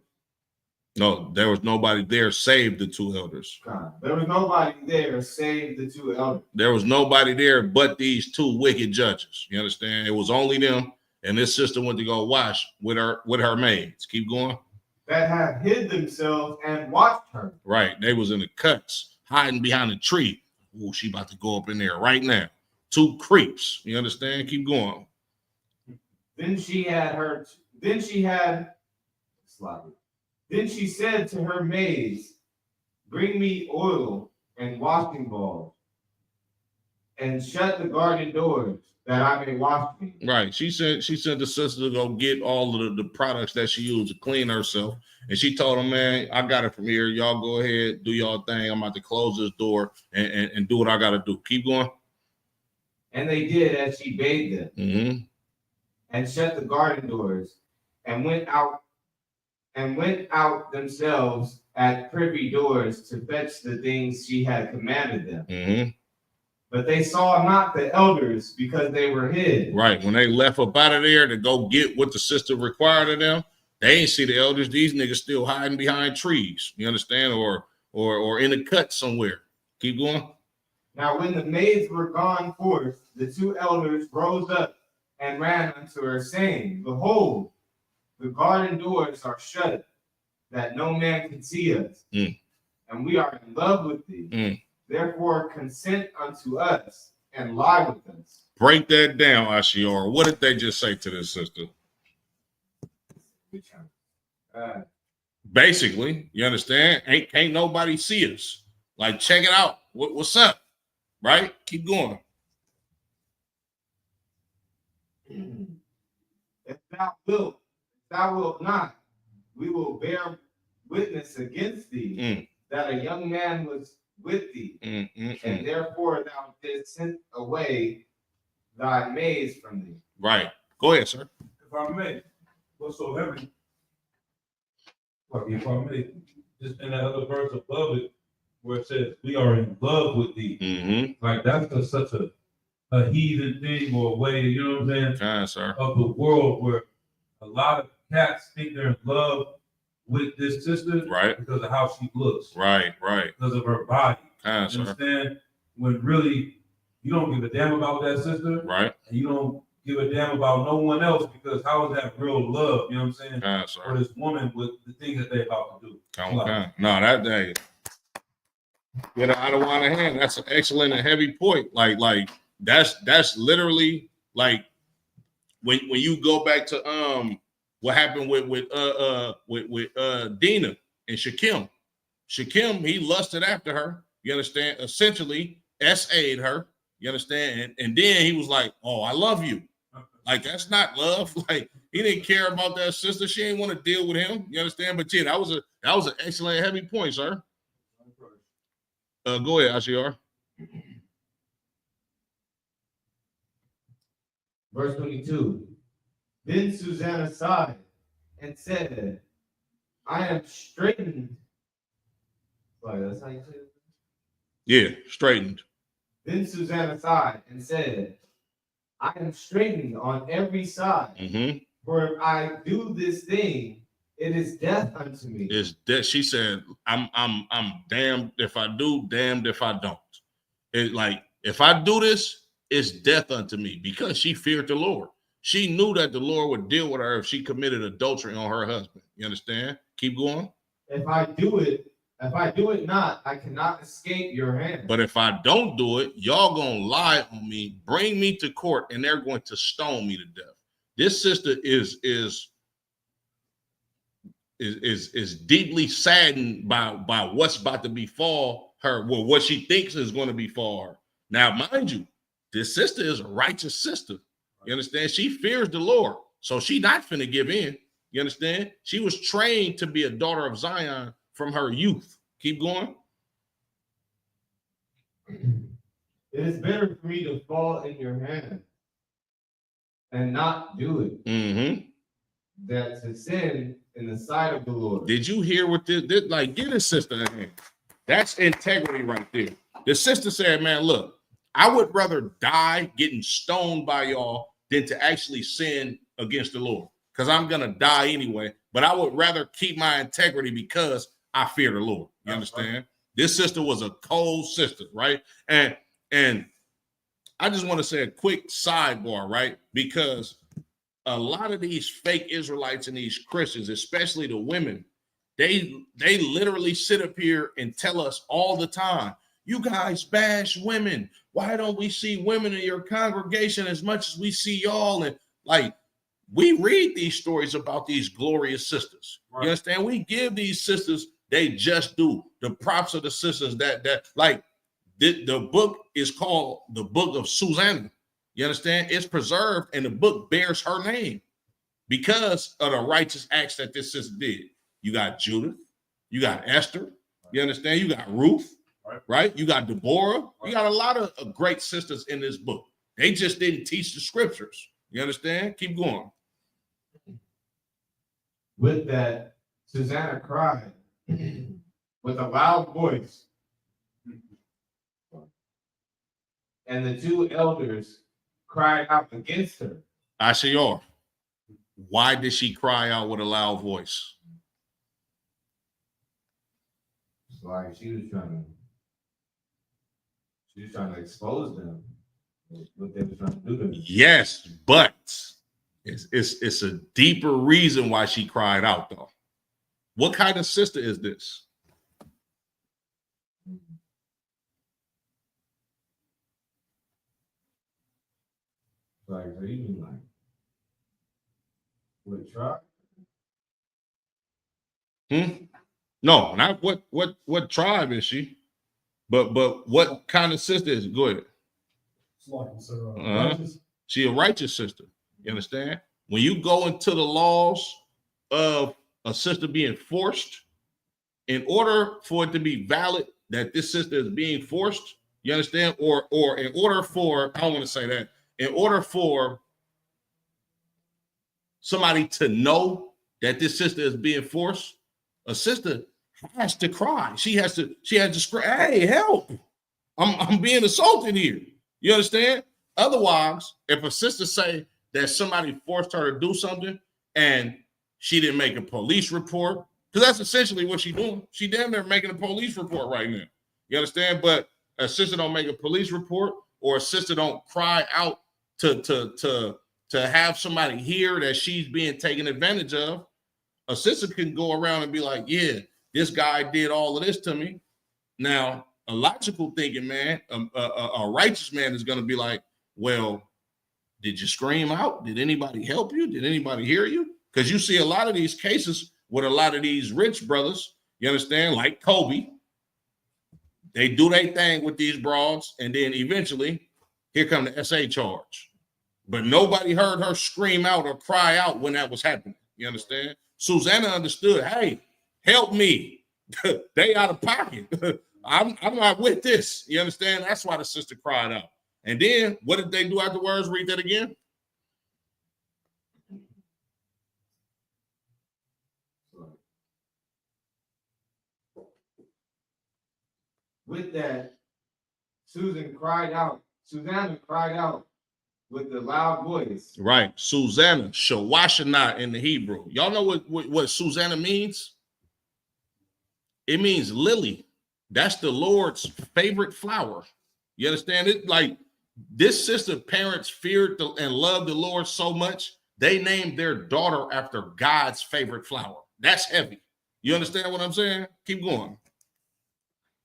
No, there was nobody there save the 2 elders. There was nobody there save the 2 elders. There was nobody there but these 2 wicked judges. You understand? It was only them, and this sister went to go wash with her maids. Keep going. That had hid themselves and watched her. Right. They was in the cuts, hiding behind a tree. Oh, she about to go up in there right now. 2 creeps. You understand? Keep going. Then she said to her maids, bring me oil and washing balls, and shut the garden doors, that I may wash me. Right. She sent the sister to go get all of the products that she used to clean herself. And she told them, man, I got it from here. Y'all go ahead, do y'all thing. I'm about to close this door and do what I got to do. Keep going. And they did as she bade them. Mm-hmm. And shut the garden doors, and went out themselves at privy doors to fetch the things she had commanded them. Mm-hmm. But they saw not the elders, because they were hid. Right. When they left up out of there to go get what the sister required of them, they ain't see the elders. These niggas still hiding behind trees. You understand? Or in a cut somewhere. Keep going. Now when the maids were gone forth, the 2 elders rose up and ran unto her, saying, behold, the garden doors are shut, that no man can see us. And we are in love with thee. Therefore consent unto us and lie with us. Break that down, Ashiora. What did they just say to this sister? Basically, you understand? Ain't nobody see us. Like, check it out. What's up? right? Keep going. If thou wilt not, we will bear witness against thee that a young man was with thee, and therefore thou didst send away thy maids from thee. Right. Go ahead, sir. If I may, whatsoever. Like if I may, just in that other verse above it, where it says, we are in love with thee. Like that's just such a heathen thing or a way, you know what I'm saying? Sir. Of the world where a lot of cats think they're in love with this sister, right? Because of how she looks, right? Because of her body. You Sir. understand? When really you don't give a damn about that sister, right? And you don't give a damn about no one else, because how is that real love? You know what I'm saying? Sir. For this woman with the things that they're about to do. No, that day. Get out of one hand. That's an excellent and heavy point. Like that's literally like when you go back to what happened with Dina and Shakim. Shakim, he lusted after her. You understand? Essentially, SA'd her. You understand? And then he was like, "Oh, I love you." Like that's not love. Like he didn't care about that sister. She didn't want to deal with him. You understand? But yeah, that was an excellent heavy point, sir. Go ahead, Ashiar. Verse 22. Then Susanna sighed and said, I am straightened. Sorry, that's how you say it? Yeah, straightened. Then Susanna sighed and said, I am straightened on every side. For if I do this thing, it is death unto me. It's death. She said, I'm damned if I do, damned if I don't. It like if I do this, it's death unto me, because she feared the Lord. She knew that the Lord would deal with her if she committed adultery on her husband. You understand? Keep going. If I do it not, I cannot escape your hand. But if I don't do it, y'all gonna lie on me, bring me to court, and they're going to stone me to death. This sister is deeply saddened by what's about to befall her, well, what she thinks is going to befall her. Now, mind you, this sister is a righteous sister. You understand? She fears the Lord, so she not finna give in. You understand? She was trained to be a daughter of Zion from her youth. Keep going. It is better for me to fall in your hand and not do it, than to sin in the sight of the Lord. Did you hear what this like? Get his sister in hand. That's integrity right there. The sister said, man, look, I would rather die getting stoned by y'all than to actually sin against the Lord, because I'm going to die anyway. But I would rather keep my integrity because I fear the Lord. You understand? Right. This sister was a cold sister, right? And I just want to say a quick sidebar, right? Because a lot of these fake Israelites and these Christians, especially the women, they literally sit up here and tell us all the time, you guys bash women. Why don't we see women in your congregation as much as we see y'all? And like, we read these stories about these glorious sisters. Right. You understand? We give these sisters, they just do. The props of the sisters that like the book is called the Book of Susanna. You understand? It's preserved, and the book bears her name because of the righteous acts that this sister did. You got Judith, you got Esther, you understand? You got Ruth, right? You got Deborah. You got a lot of great sisters in this book. They just didn't teach the scriptures. You understand? Keep going. With that, Susanna cried with a loud voice, and the two elders cried out against her. Ashiar, why did she cry out with a loud voice? It's like she was trying to expose them, what they were trying to do to them. Yes, but it's a deeper reason why she cried out, though. What kind of sister is this? Like, even like, what tribe? No, not what tribe is she? But what kind of sister is it? Go ahead. She a righteous sister. You understand? When you go into the laws of a sister being forced, in order for it to be valid that this sister is being forced, you understand? Or in order for, I don't want to say that, in order for somebody to know that this sister is being forced, a sister has to cry. She has to scream, hey, help. I'm being assaulted here. You understand? Otherwise, if a sister say that somebody forced her to do something and she didn't make a police report, because that's essentially what she's doing. She damn near making a police report right now. You understand? But a sister don't make a police report, or a sister don't cry out to have somebody hear that she's being taken advantage of. A sister can go around and be like, yeah, this guy did all of this to me. Now, a logical thinking man, a righteous man is going to be like, well, did you scream out? Did anybody help you? Did anybody hear you? Because you see a lot of these cases with a lot of these rich brothers, you understand, like Kobe. They do their thing with these broads, and then eventually, here come the SA charge. But nobody heard her scream out or cry out when that was happening. You understand? Susanna understood, hey, help me. They out of pocket. I'm not with this. You understand? That's why the sister cried out. And then what did they do afterwards? Read that again. With that, Susanna cried out with a loud voice. Right. Susanna, Shawashana in the Hebrew. Y'all know what Susanna means? It means lily. That's the Lord's favorite flower. You understand it? Like, this sister parents feared and loved the Lord so much, they named their daughter after God's favorite flower. That's heavy. You understand what I'm saying? Keep going.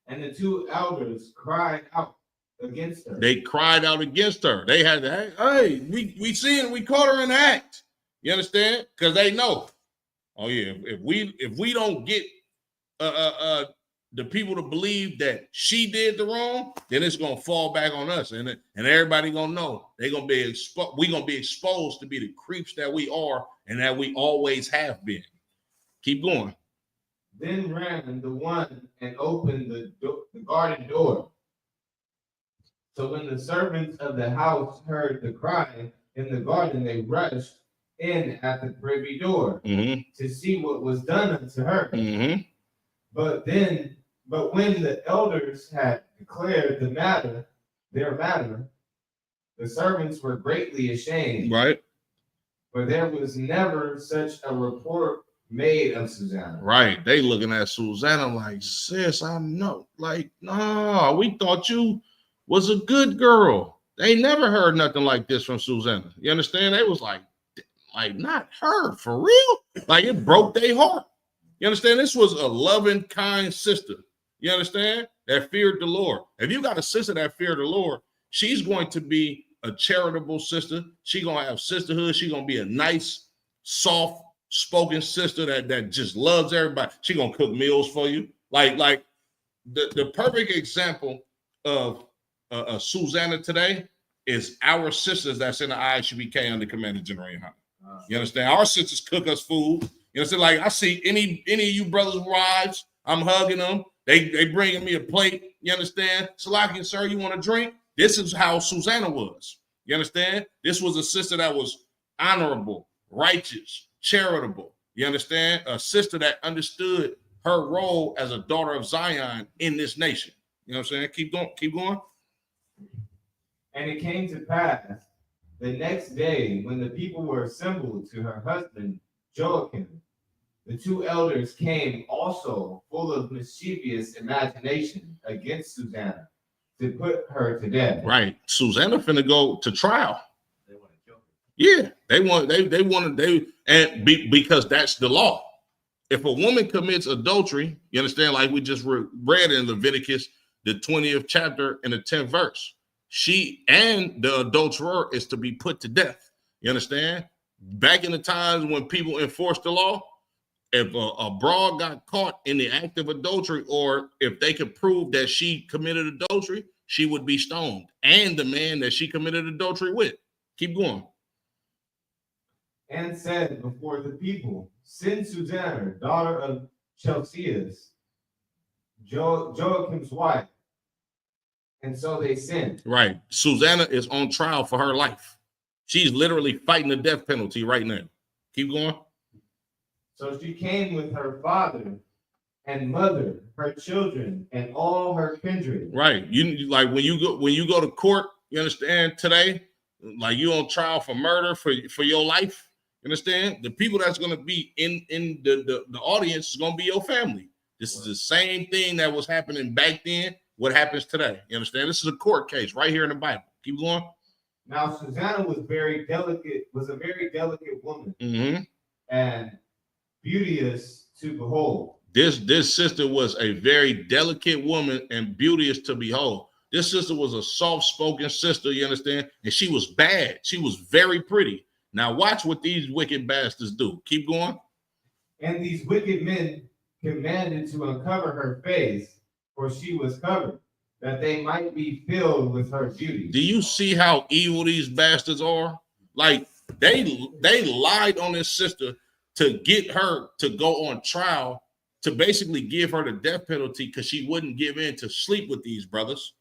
And the two elders cried out against her. They cried out against her. They had to, hey, we seen, we caught her in the act. You understand? Because they know, oh yeah, if we don't get the people to believe that she did the wrong, then it's gonna fall back on us, and everybody gonna know. They're gonna be exposed. We're gonna be exposed to be the creeps that we are and that we always have been. Keep going. Then ran the one and opened the garden door. So when the servants of the house heard the cry in the garden, they rushed in at the privy door to see what was done unto her. But when the elders had declared their matter, the servants were greatly ashamed. Right. For there was never such a report made of Susanna. Right. They looking at Susanna like, sis, I know. Like, no, we thought you was a good girl. They never heard nothing like this from Susanna. You understand? They was like not her, for real. Like, it broke their heart. You understand? This was a loving, kind sister. You understand? That feared the Lord. If you got a sister that feared the Lord, she's going to be a charitable sister. She's going to have sisterhood. She's going to be a nice, soft-spoken sister that just loves everybody. She's going to cook meals for you. Like the perfect example of Susanna today is our sisters that's in the ISUBK under Command of General Hunter. You understand? Our sisters cook us food. You know, so like I see any of you brothers' wives, I'm hugging them. They bringing me a plate. You understand? Salaki, sir, you want a drink? This is how Susanna was. You understand? This was a sister that was honorable, righteous, charitable. You understand? A sister that understood her role as a daughter of Zion in this nation. You know what I'm saying? Keep going. And it came to pass the next day when the people were assembled to her husband Joachim, the two elders came also full of mischievous imagination against Susanna to put her to death. Right. Susanna finna go to trial. They want to kill her. Yeah, because that's the law. If a woman commits adultery, you understand, like we just read in Leviticus, the 20th chapter and the 10th verse, she and the adulterer is to be put to death. You understand? Back in the times when people enforced the law, a broad got caught in the act of adultery, or if they could prove that she committed adultery, she would be stoned, and the man that she committed adultery with. Keep going. And said before the people, send Susanna, daughter of Chelcias, Joachim's wife. And so they sent. Right. Susanna is on trial for her life. She's literally fighting the death penalty right now. Keep going. So she came with her father and mother, her children, and all her kindred. Right. You like when you go to court, you understand, today, like you on trial for murder for your life. You understand? The people that's gonna be in the audience is gonna be your family. This is the same thing that was happening back then. What happens today? You understand? This is a court case right here in the Bible. Keep going. Now Susanna was a very delicate woman, and beauteous to behold. This sister was a very delicate woman and beauteous to behold. This sister was a soft-spoken sister, you understand? And she was bad. She was very pretty. Now watch what these wicked bastards do. Keep going. And these wicked men commanded to uncover her face, for she was covered, that they might be filled with her beauty. Do you see how evil these bastards are? Like they lied on this sister to get her to go on trial, to basically give her the death penalty because she wouldn't give in to sleep with these brothers.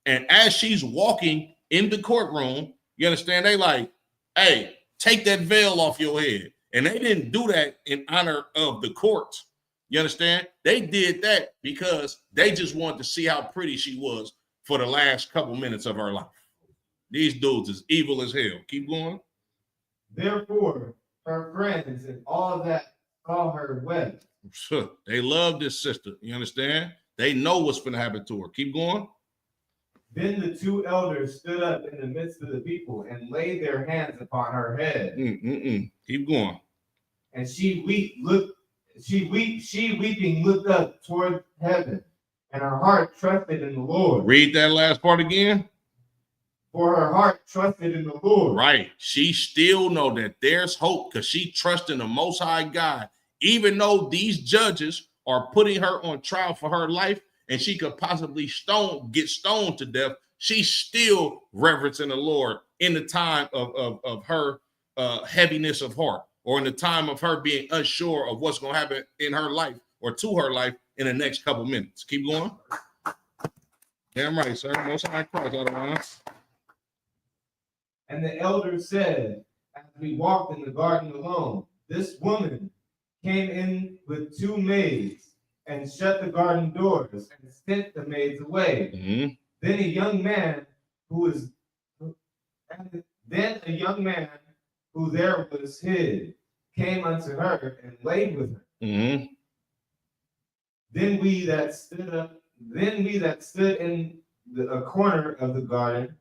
And as she's walking in the courtroom, you understand, they like, hey, take that veil off your head. And they didn't do that in honor of the court. You understand? They did that because they just wanted to see how pretty she was for the last couple minutes of her life. These dudes is evil as hell. Keep going. Therefore, her friends and all that saw her wept. They love this sister. You understand? They know what's going to happen to her. Keep going. Then the two elders stood up in the midst of the people and laid their hands upon her head. Keep going. And she weeping looked up toward heaven, and her heart trusted in the Lord. Read that last part again. For her heart trusted in the Lord. Right. She still know that there's hope because she trusts in the Most High God. Even though these judges are putting her on trial for her life and she could possibly get stoned to death, she's still reverencing the Lord in the time of her heaviness of heart, or in the time of her being unsure of what's going to happen in her life or to her life in the next couple minutes. Keep going. Damn right, sir. Most High Christ out of line. And the elders said, as we walked in the garden alone, this woman came in with two maids and shut the garden doors and sent the maids away. Then a young man who there was hid came unto her and laid with her. Then we that stood in a corner of the garden,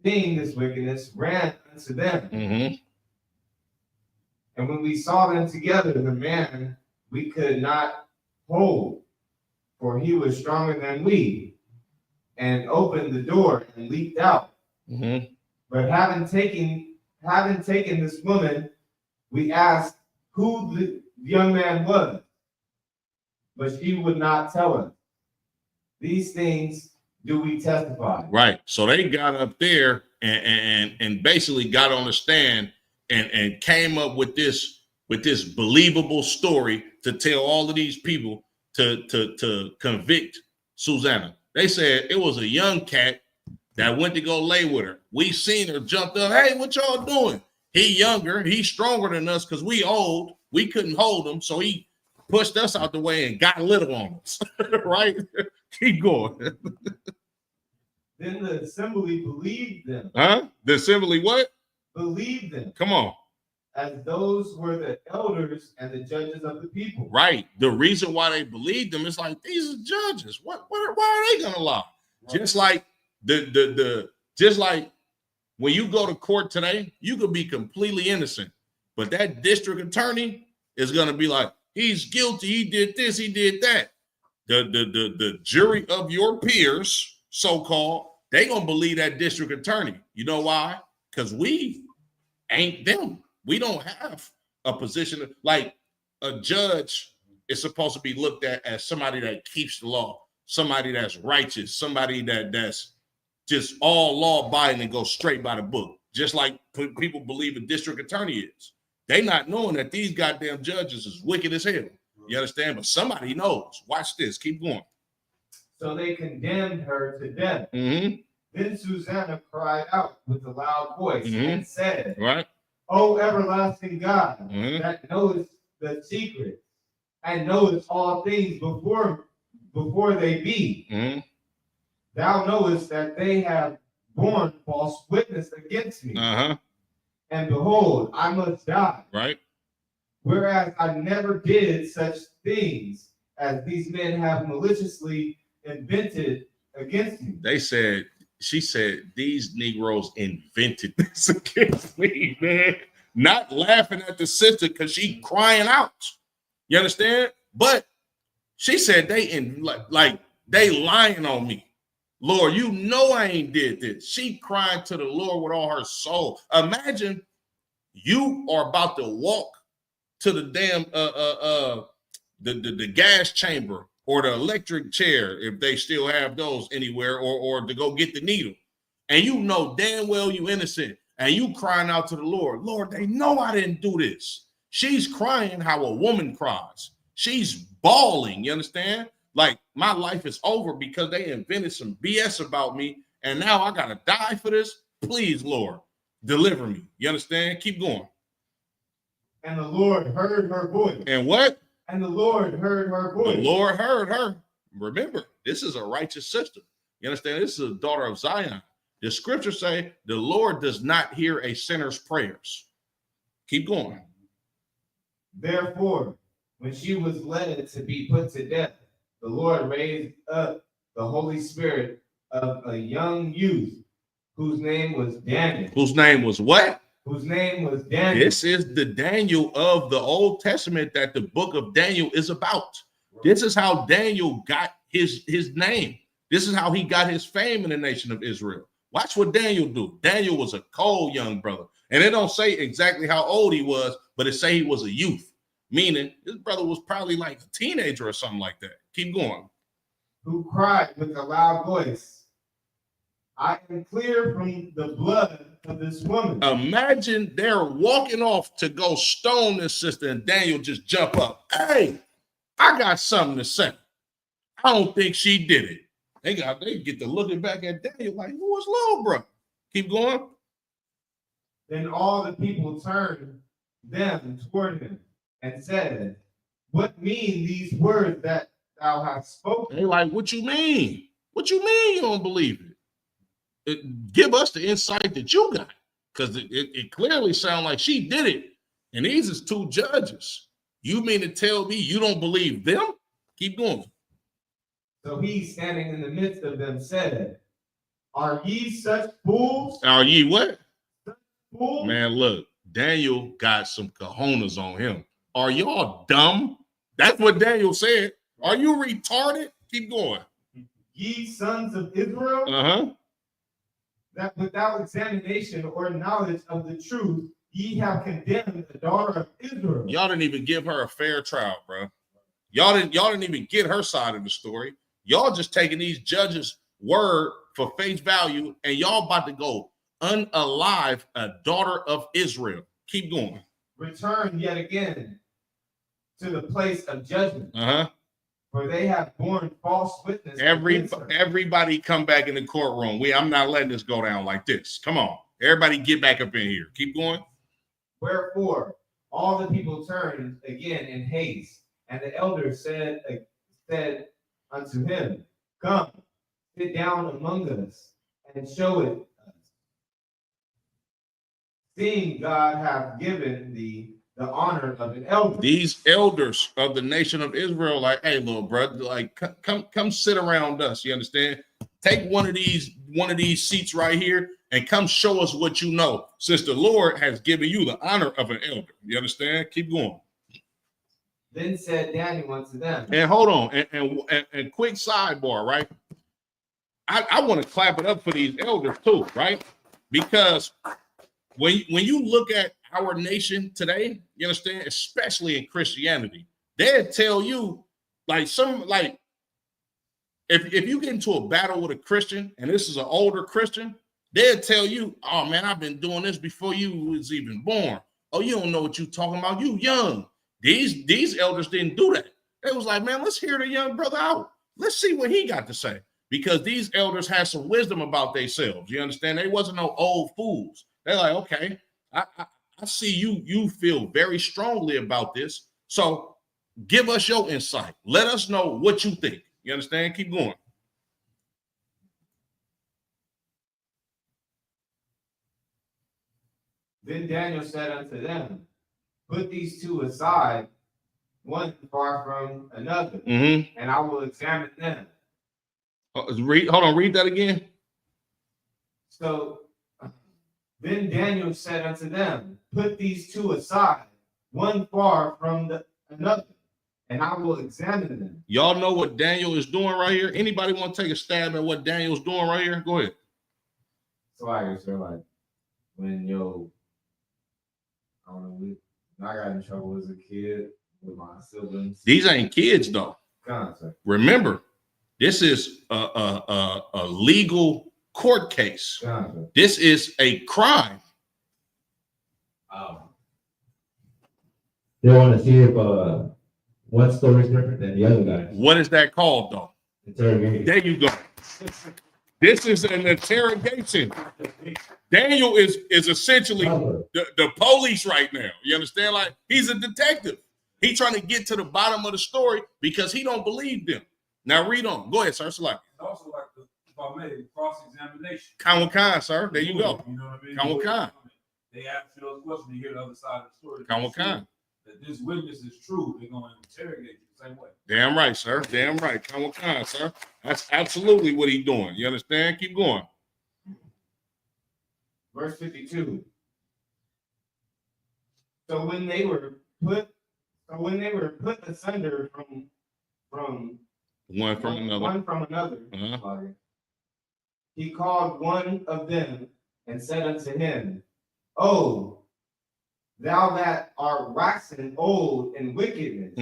seeing this wickedness, ran unto them. And when we saw them together, the man we could not hold, for he was stronger than we, and opened the door and leaped out. But having taken this woman, we asked who the young man was, but she would not tell us. These things do we testify. Right. So they got up there and basically got on the stand and came up with this believable story to tell all of these people to convict Susanna. They said it was a young cat that went to go lay with her. We seen her, jumped up. Hey, what y'all doing? He younger, he's stronger than us because we old. We couldn't hold him, so he pushed us out the way and got little on us. Right? Keep going. Then the assembly believed them. Huh? The assembly what? Believed them. Come on. As those were the elders and the judges of the people. Right. The reason why they believed them is like, these are judges. Why are they gonna lie? Right. Just like just like when you go to court today, you could be completely innocent, but that district attorney is gonna be like, he's guilty, he did this, he did that. The jury of your peers, so-called, they gonna believe that district attorney. You know why? Because we ain't them. We don't have a position like a judge is supposed to be looked at as somebody that keeps the law, somebody that's righteous, somebody that's just all law abiding and goes straight by the book, just like people believe a district attorney is. They not knowing that these goddamn judges is wicked as hell. You understand? But somebody knows. Watch this. Keep going. So they condemned her to death. Mm-hmm. Then Susanna cried out with a loud voice and said, Right. O everlasting God, Mm-hmm. that knowest the secret and knowest all things before they be. Mm-hmm. Thou knowest that they have borne false witness against me. Uh-huh. And behold, I must die. Right. Whereas I never did such things as these men have maliciously invented against me. She said, these Negroes invented this against me, man. Not laughing at the sister because she crying out. You understand? But she said they lying on me. Lord, you know I ain't did this. She crying to the Lord with all her soul. Imagine you are about to walk to the damn the gas chamber or the electric chair, if they still have those anywhere, or to go get the needle. And you know damn well you innocent. And you crying out to the Lord. Lord, they know I didn't do this. She's crying how a woman cries. She's bawling, you understand? Like, my life is over because they invented some BS about me, and now I gotta die for this. Please, Lord, deliver me. You understand? Keep going. And the Lord heard her voice. And what? And the Lord heard her voice. The Lord heard her. Remember, this is a righteous sister. You understand? This is a daughter of Zion. The scriptures say the Lord does not hear a sinner's prayers. Keep going. Therefore, when she was led to be put to death, the Lord raised up the Holy Spirit of a young youth whose name was Daniel. Whose name was what? Whose name was Daniel. This is the Daniel of the Old Testament that the book of Daniel is about. This is how Daniel got his name. This is how he got his fame in the nation of Israel. Watch what Daniel do. Daniel was a cold young brother. And it don't say exactly how old he was, but it say he was a youth. Meaning his brother was probably like a teenager or something like that. Keep going. Who cried with a loud voice, I am clear from the blood of this woman. Imagine they're walking off to go stone this sister, and Daniel just jump up. Hey, I got something to say. I don't think she did it. They get to looking back at Daniel like, who was little bro? Keep going. Then all the people turned them toward him and said, what mean these words that thou hast spoken? They like, what you mean? What you mean you don't believe it? Give us the insight that you got, because it clearly sounds like she did it. And these is two judges. You mean to tell me you don't believe them? Keep going. So he, standing in the midst of them, said, are ye such fools? Are ye what? Such fools? Man, look, Daniel got some cojones on him. Are y'all dumb? That's what Daniel said. Are you retarded? Keep going. Ye sons of Israel, that without examination or knowledge of the truth, ye have condemned the daughter of Israel. Y'all didn't even give her a fair trial, bro. Y'all didn't even get her side of the story. Y'all just taking these judges' word for face value, and y'all about to go unalive a daughter of Israel. Keep going. Return yet again to the place of judgment. For they have borne false witness. Everybody come back in the courtroom. I'm not letting this go down like this. Come on. Everybody get back up in here. Keep going. Wherefore, all the people turned again in haste, and the elders said unto him, come, sit down among us, and show it us. Seeing God hath given thee the honor of an elder. These elders of the nation of Israel, like, hey, little brother, like, come sit around us. You understand? Take one of these seats right here and come show us what you know, since the Lord has given you the honor of an elder. You understand? Keep going. Then said Daniel unto them. And hold on, and quick sidebar, right? I want to clap it up for these elders too, right? Because when you look at our nation today, you understand, especially in Christianity, they'll tell you if you get into a battle with a Christian, and this is an older Christian, they'll tell you, oh man, I've been doing this before you was even born. Oh, you don't know what you're talking about. You young. These elders didn't do that. They was like, man, let's hear the young brother out. Let's see what he got to say. Because these elders had some wisdom about themselves. You understand? They wasn't no old fools. They're like, okay, I see you feel very strongly about this. So give us your insight. Let us know what you think. You understand? Keep going. Then Daniel said unto them, put these two aside, one far from another, and I will examine them. Read that again. So then Daniel said unto them, put these two aside, one far from another, and I will examine them. Y'all know what Daniel is doing right here? Anybody want to take a stab at what Daniel's doing right here? Go ahead. So I guess they're like, when I got in trouble as a kid with my siblings. These ain't kids though. Concept. Remember, this is a legal court case. Concept. This is a crime. They want to see if one story is different than the other guy. What is that called though? Interrogation. There you go. This is an interrogation. Daniel is essentially the police right now. You understand? Like, he's a detective. He's trying to get to the bottom of the story because he don't believe them. Now read on. Go ahead, sir. Select. It's also like the, if I may, cross-examination. Kawakan, sir. There you go. You know what I mean? Kawakan. They ask you those questions to hear the other side of the story. Kawakan. That this witness is true, they're going to interrogate you the same way. Damn right, sir. Damn right. Kawakan, sir. That's absolutely what he's doing. You understand? Keep going. Verse 52. So when they were put asunder from one from another, he called one of them and said unto him, "Oh, thou that art waxen old in wickedness,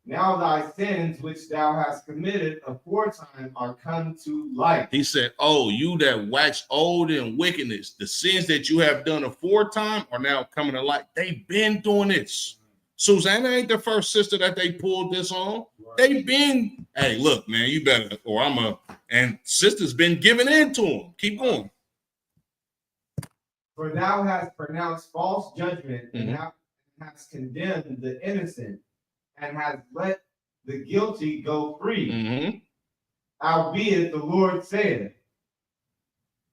now thy sins which thou hast committed aforetime are come to light." He said, oh, you that wax old in wickedness, the sins that you have done aforetime are now coming to light. They've been doing this. Susanna ain't the first sister that they pulled this on. They've been, hey, look, man, you better, and sister's been giving in to him. Keep going. For thou hast pronounced false judgment, and thou hast condemned the innocent, and hast let the guilty go free. Albeit the Lord saith,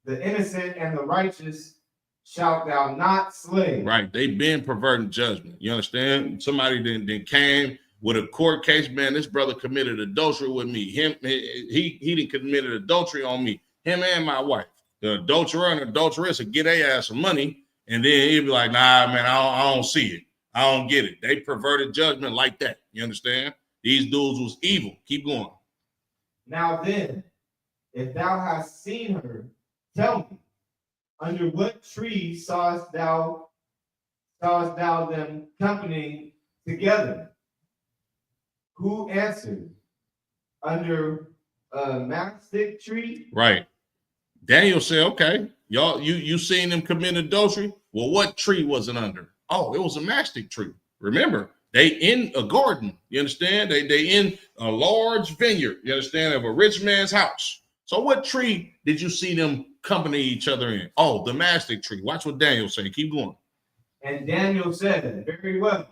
the innocent and the righteous shalt thou not slay. Right. They've been perverting judgment. You understand? Somebody then came with a court case. Man, this brother committed adultery with me. He didn't committed adultery on me. Him and my wife. The adulterer and adulteress will get their ass some money, and then he'll be like, nah, man, I don't see it. I don't get it. They perverted judgment like that. You understand? These dudes was evil. Keep going. Now then, if thou hast seen her, tell me, under what tree sawest thou them company together? Who answered? Under a mastic tree? Right. Daniel said, okay, y'all, you seen them commit adultery? Well, what tree was it under? Oh, it was a mastic tree. Remember, they in a garden. You understand? They in a large vineyard. You understand? Of a rich man's house. So what tree did you see them company each other in? Oh, the mastic tree. Watch what Daniel said. Keep going. And Daniel said, very well,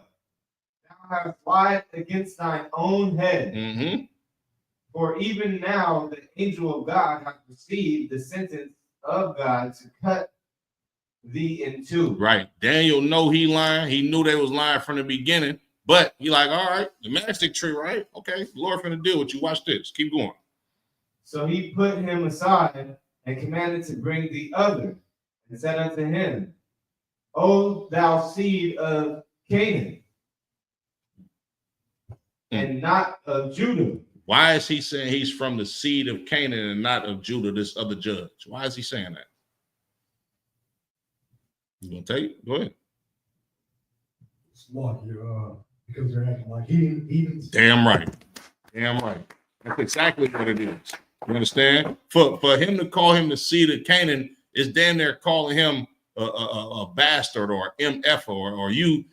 thou hast lied against thine own head. For even now the angel of God hath received the sentence of God to cut thee in two. Right. Daniel know he lying. He knew they was lying from the beginning. But he like, all right, the mastic tree, right? Okay, the Lord finna deal with you. Watch this. Keep going. So he put him aside and commanded to bring the other, and said unto him, O thou seed of Canaan, and not of Judah. Why is he saying he's from the seed of Canaan and not of Judah, this other judge? Why is he saying that? You gonna take it? Go ahead. Walk you because they're acting like he didn't. Damn right. Damn right. That's exactly what it is. You understand? For him to call him the seed of Canaan is damn near calling him a bastard or MF or you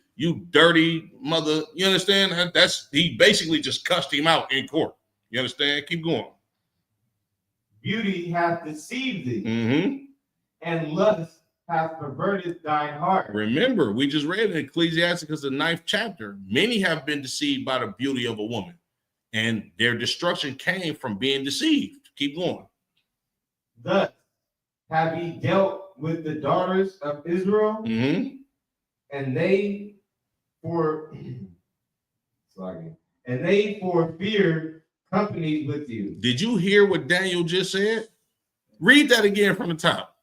dirty mother. You understand? That's he basically just cussed him out in court. You understand? Keep going. Beauty hath deceived thee, Mm-hmm. and lust hath perverted thine heart. Remember, we just read in Ecclesiasticus, the 9th chapter. Many have been deceived by the beauty of a woman, and their destruction came from being deceived. Keep going. Thus have ye dealt with the daughters of Israel, Mm-hmm. and they for fear companied with you. Did you hear what Daniel just said? Read that again from the top.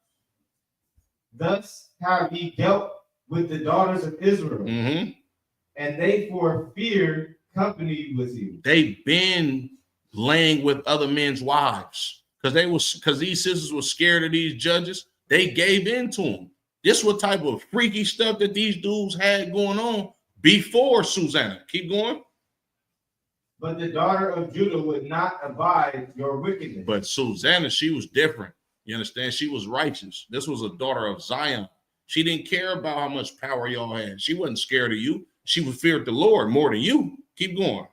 Thus have ye dealt with the daughters of Israel, Mm-hmm. and they for fear companied with you. They've been laying with other men's wives because these sisters were scared of these judges. They gave in to them. This what type of freaky stuff that these dudes had going on before Susanna. Keep going. But the daughter of Judah would not abide your wickedness. But Susanna, she was different. You understand? She was righteous. This was a daughter of Zion. She didn't care about how much power y'all had. She wasn't scared of you. She would fear the Lord more than you. Keep going.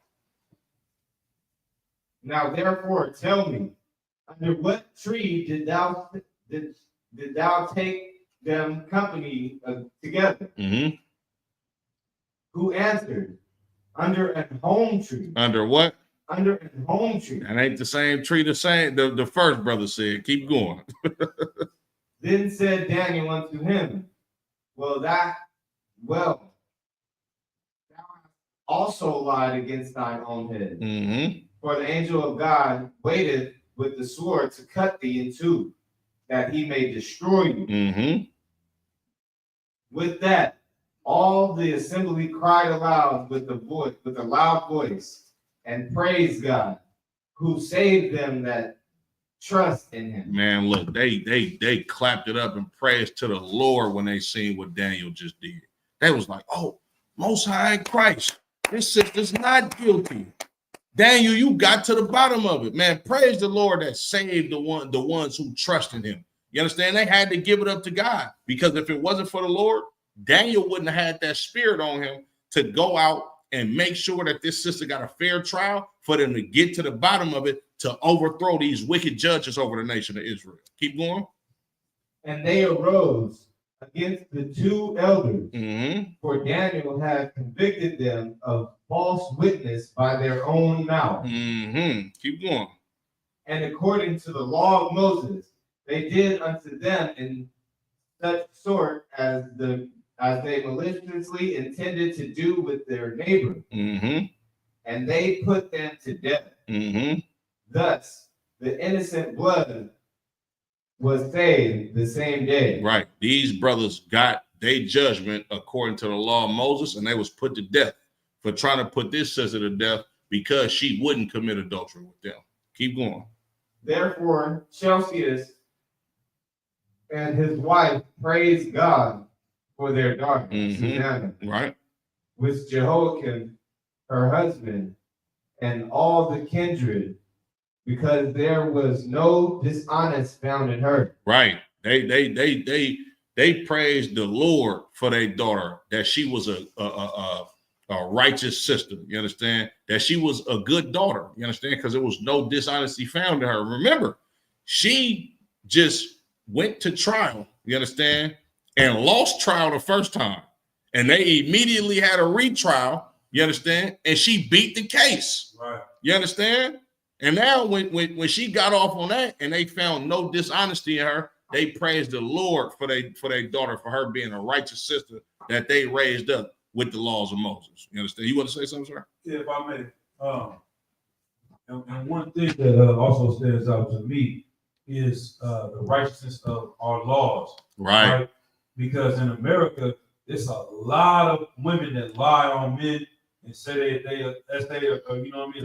Now therefore tell me, under what tree did thou take them company together? Mm-hmm. Who answered, under an home tree. Under what? Under an home tree. That ain't the same tree. The first brother said. Keep going. Then said Daniel unto him, thou hast also lied against thine own head. Mm-hmm. For the angel of God waiteth with the sword to cut thee in two, that he may destroy you. Mm-hmm. With that, all the assembly cried aloud with a loud voice, and praised God, who saved them that trust in him. Man, look, they clapped it up and praised to the Lord when they seen what Daniel just did. They was like, oh, Most High Christ, this sister's not guilty. Daniel, you got to the bottom of it, man. Praise the Lord that saved the ones who trust in him. You understand? They had to give it up to God, because if it wasn't for the Lord, Daniel wouldn't have had that spirit on him to go out and make sure that this sister got a fair trial for them to get to the bottom of it, to overthrow these wicked judges over the nation of Israel. Keep going. And they arose against the two elders, Mm-hmm. for Daniel had convicted them of false witness by their own mouth. Mm-hmm. Keep going. And according to the law of Moses, they did unto them in such sort as they maliciously intended to do with their neighbor. Mm-hmm. And they put them to death. Mm-hmm. Thus, the innocent blood was saved the same day. Right. These brothers got their judgment according to the law of Moses, and they was put to death for trying to put this sister to death because she wouldn't commit adultery with them. Keep going. Therefore, Chelcias and his wife praised God for their daughter, Susanna, right, with Jehoiakim, her husband, and all the kindred, because there was no dishonest found in her. Right. They praised the Lord for their daughter, that she was a righteous sister. You understand? That she was a good daughter. You understand? Because there was no dishonesty found in her. Remember, she just went to trial. You understand? And lost trial the first time. And they immediately had a retrial. You understand? And she beat the case. Right. You understand? And now when she got off on that and they found no dishonesty in her, they praised the Lord for their daughter, for her being a righteous sister that they raised up with the laws of Moses. You understand? You want to say something, sir? Yeah, if I may. And one thing that also stands out to me is the righteousness of our laws. Right. Because in America, there's a lot of women that lie on men and say they you know what I mean?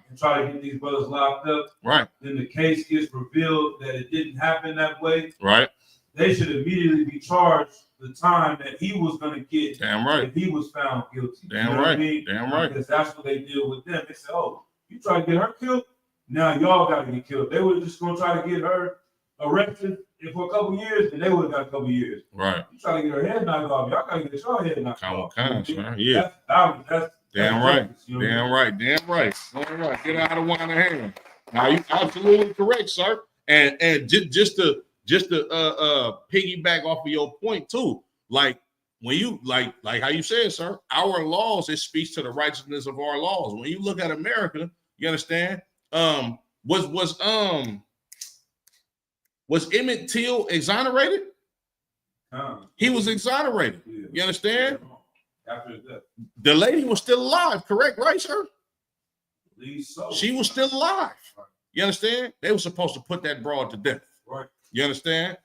And try to get these brothers locked up. Right. Then the case gets revealed that it didn't happen that way. Right. They should immediately be charged the time that he was going to get. Damn right. If he was found guilty. Damn you know right. What I mean? Damn right. Because that's what they deal with them. They say, oh, you try to get her killed, now y'all got to get killed. They were just going to try to get her arrested for a couple years, and they would have got a couple years. Right. You try to get her head knocked off, y'all got to get your head knocked off. Man. Yeah. That's damn right. justice, you know Damn right. Damn right. Damn right. Get out of one hand. Now you absolutely correct, sir. And just to piggyback off of your point too, like when you like how you said, sir, our laws, it speaks to the righteousness of our laws. When you look at America, you understand? Was Emmett Till exonerated? He was exonerated. Yeah. You understand? After that, the lady was still alive, correct? Right, sir? So. She was still alive. Right. You understand? They were supposed to put that broad to death. Right. You understand?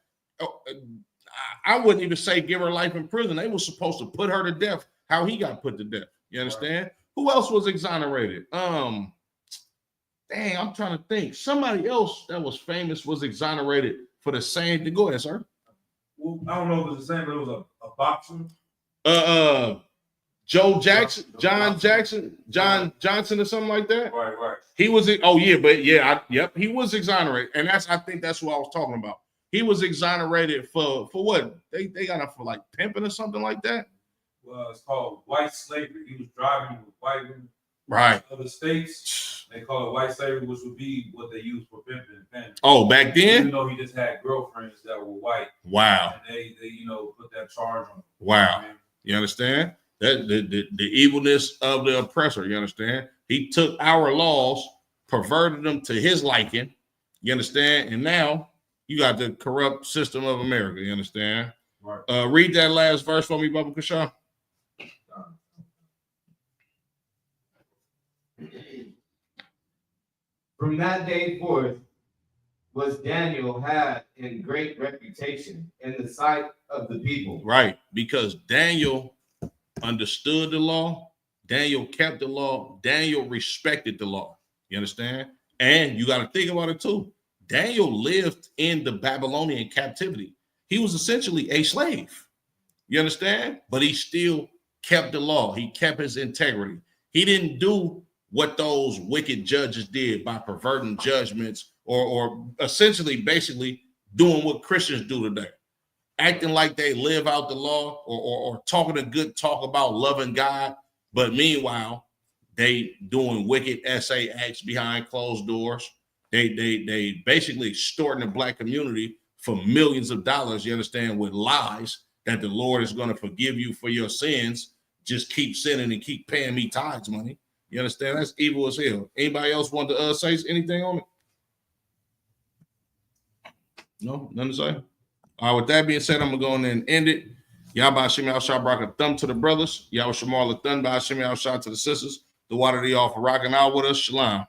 I wouldn't even say give her life in prison. They were supposed to put her to death. How he got put to death? You understand? Right. Who else was exonerated? Dang, I'm trying to think. Somebody else that was famous was exonerated for the same thing. Go ahead, sir. Well, I don't know if it was the same, but it was a boxer. Joe Jackson, John Johnson, or something like that. Right. He was. Oh yeah, but yeah, yep. He was exonerated, and I think that's what I was talking about. He was exonerated for what? They got him for like pimping or something like that. Well, it's called white slavery. He was driving with white women. Right. Other states, they call it white slavery, which would be what they used for pimping and panning. Oh, back then? Even though he just had girlfriends that were white. Wow. And they put that charge on him. Wow. You understand? That the evilness of the oppressor, you understand? He took our laws, perverted them to his liking, you understand? And now you got the corrupt system of America, you understand? Right. Read that last verse for me, Bubba Kashaw. From that day forth was Daniel had in great reputation in the sight of the people. Right, because Daniel understood the law, Daniel kept the law, Daniel respected the law. You understand? And you got to think about it too. Daniel lived in the Babylonian captivity. He was essentially a slave. You understand? But he still kept the law. He kept his integrity. He didn't do what those wicked judges did by perverting judgments or essentially basically doing what Christians do today, acting like they live out the law or talking a good talk about loving God, but meanwhile they doing wicked SA acts behind closed doors. They basically extorting the black community for millions of dollars, you understand, with lies that the Lord is going to forgive you for your sins. Just keep sinning and keep paying me tithes money. You understand? That's evil as hell. Anybody else want to say anything on it? No, nothing to say. All right, with that being said, I'm gonna go in there and end it. Yahba Shemi Al-Shah Brak a thumb to the brothers. Yahweh Shamal a thumb by Shemi Al-Shah to the sisters. The water they all for rocking out with us. Shalom.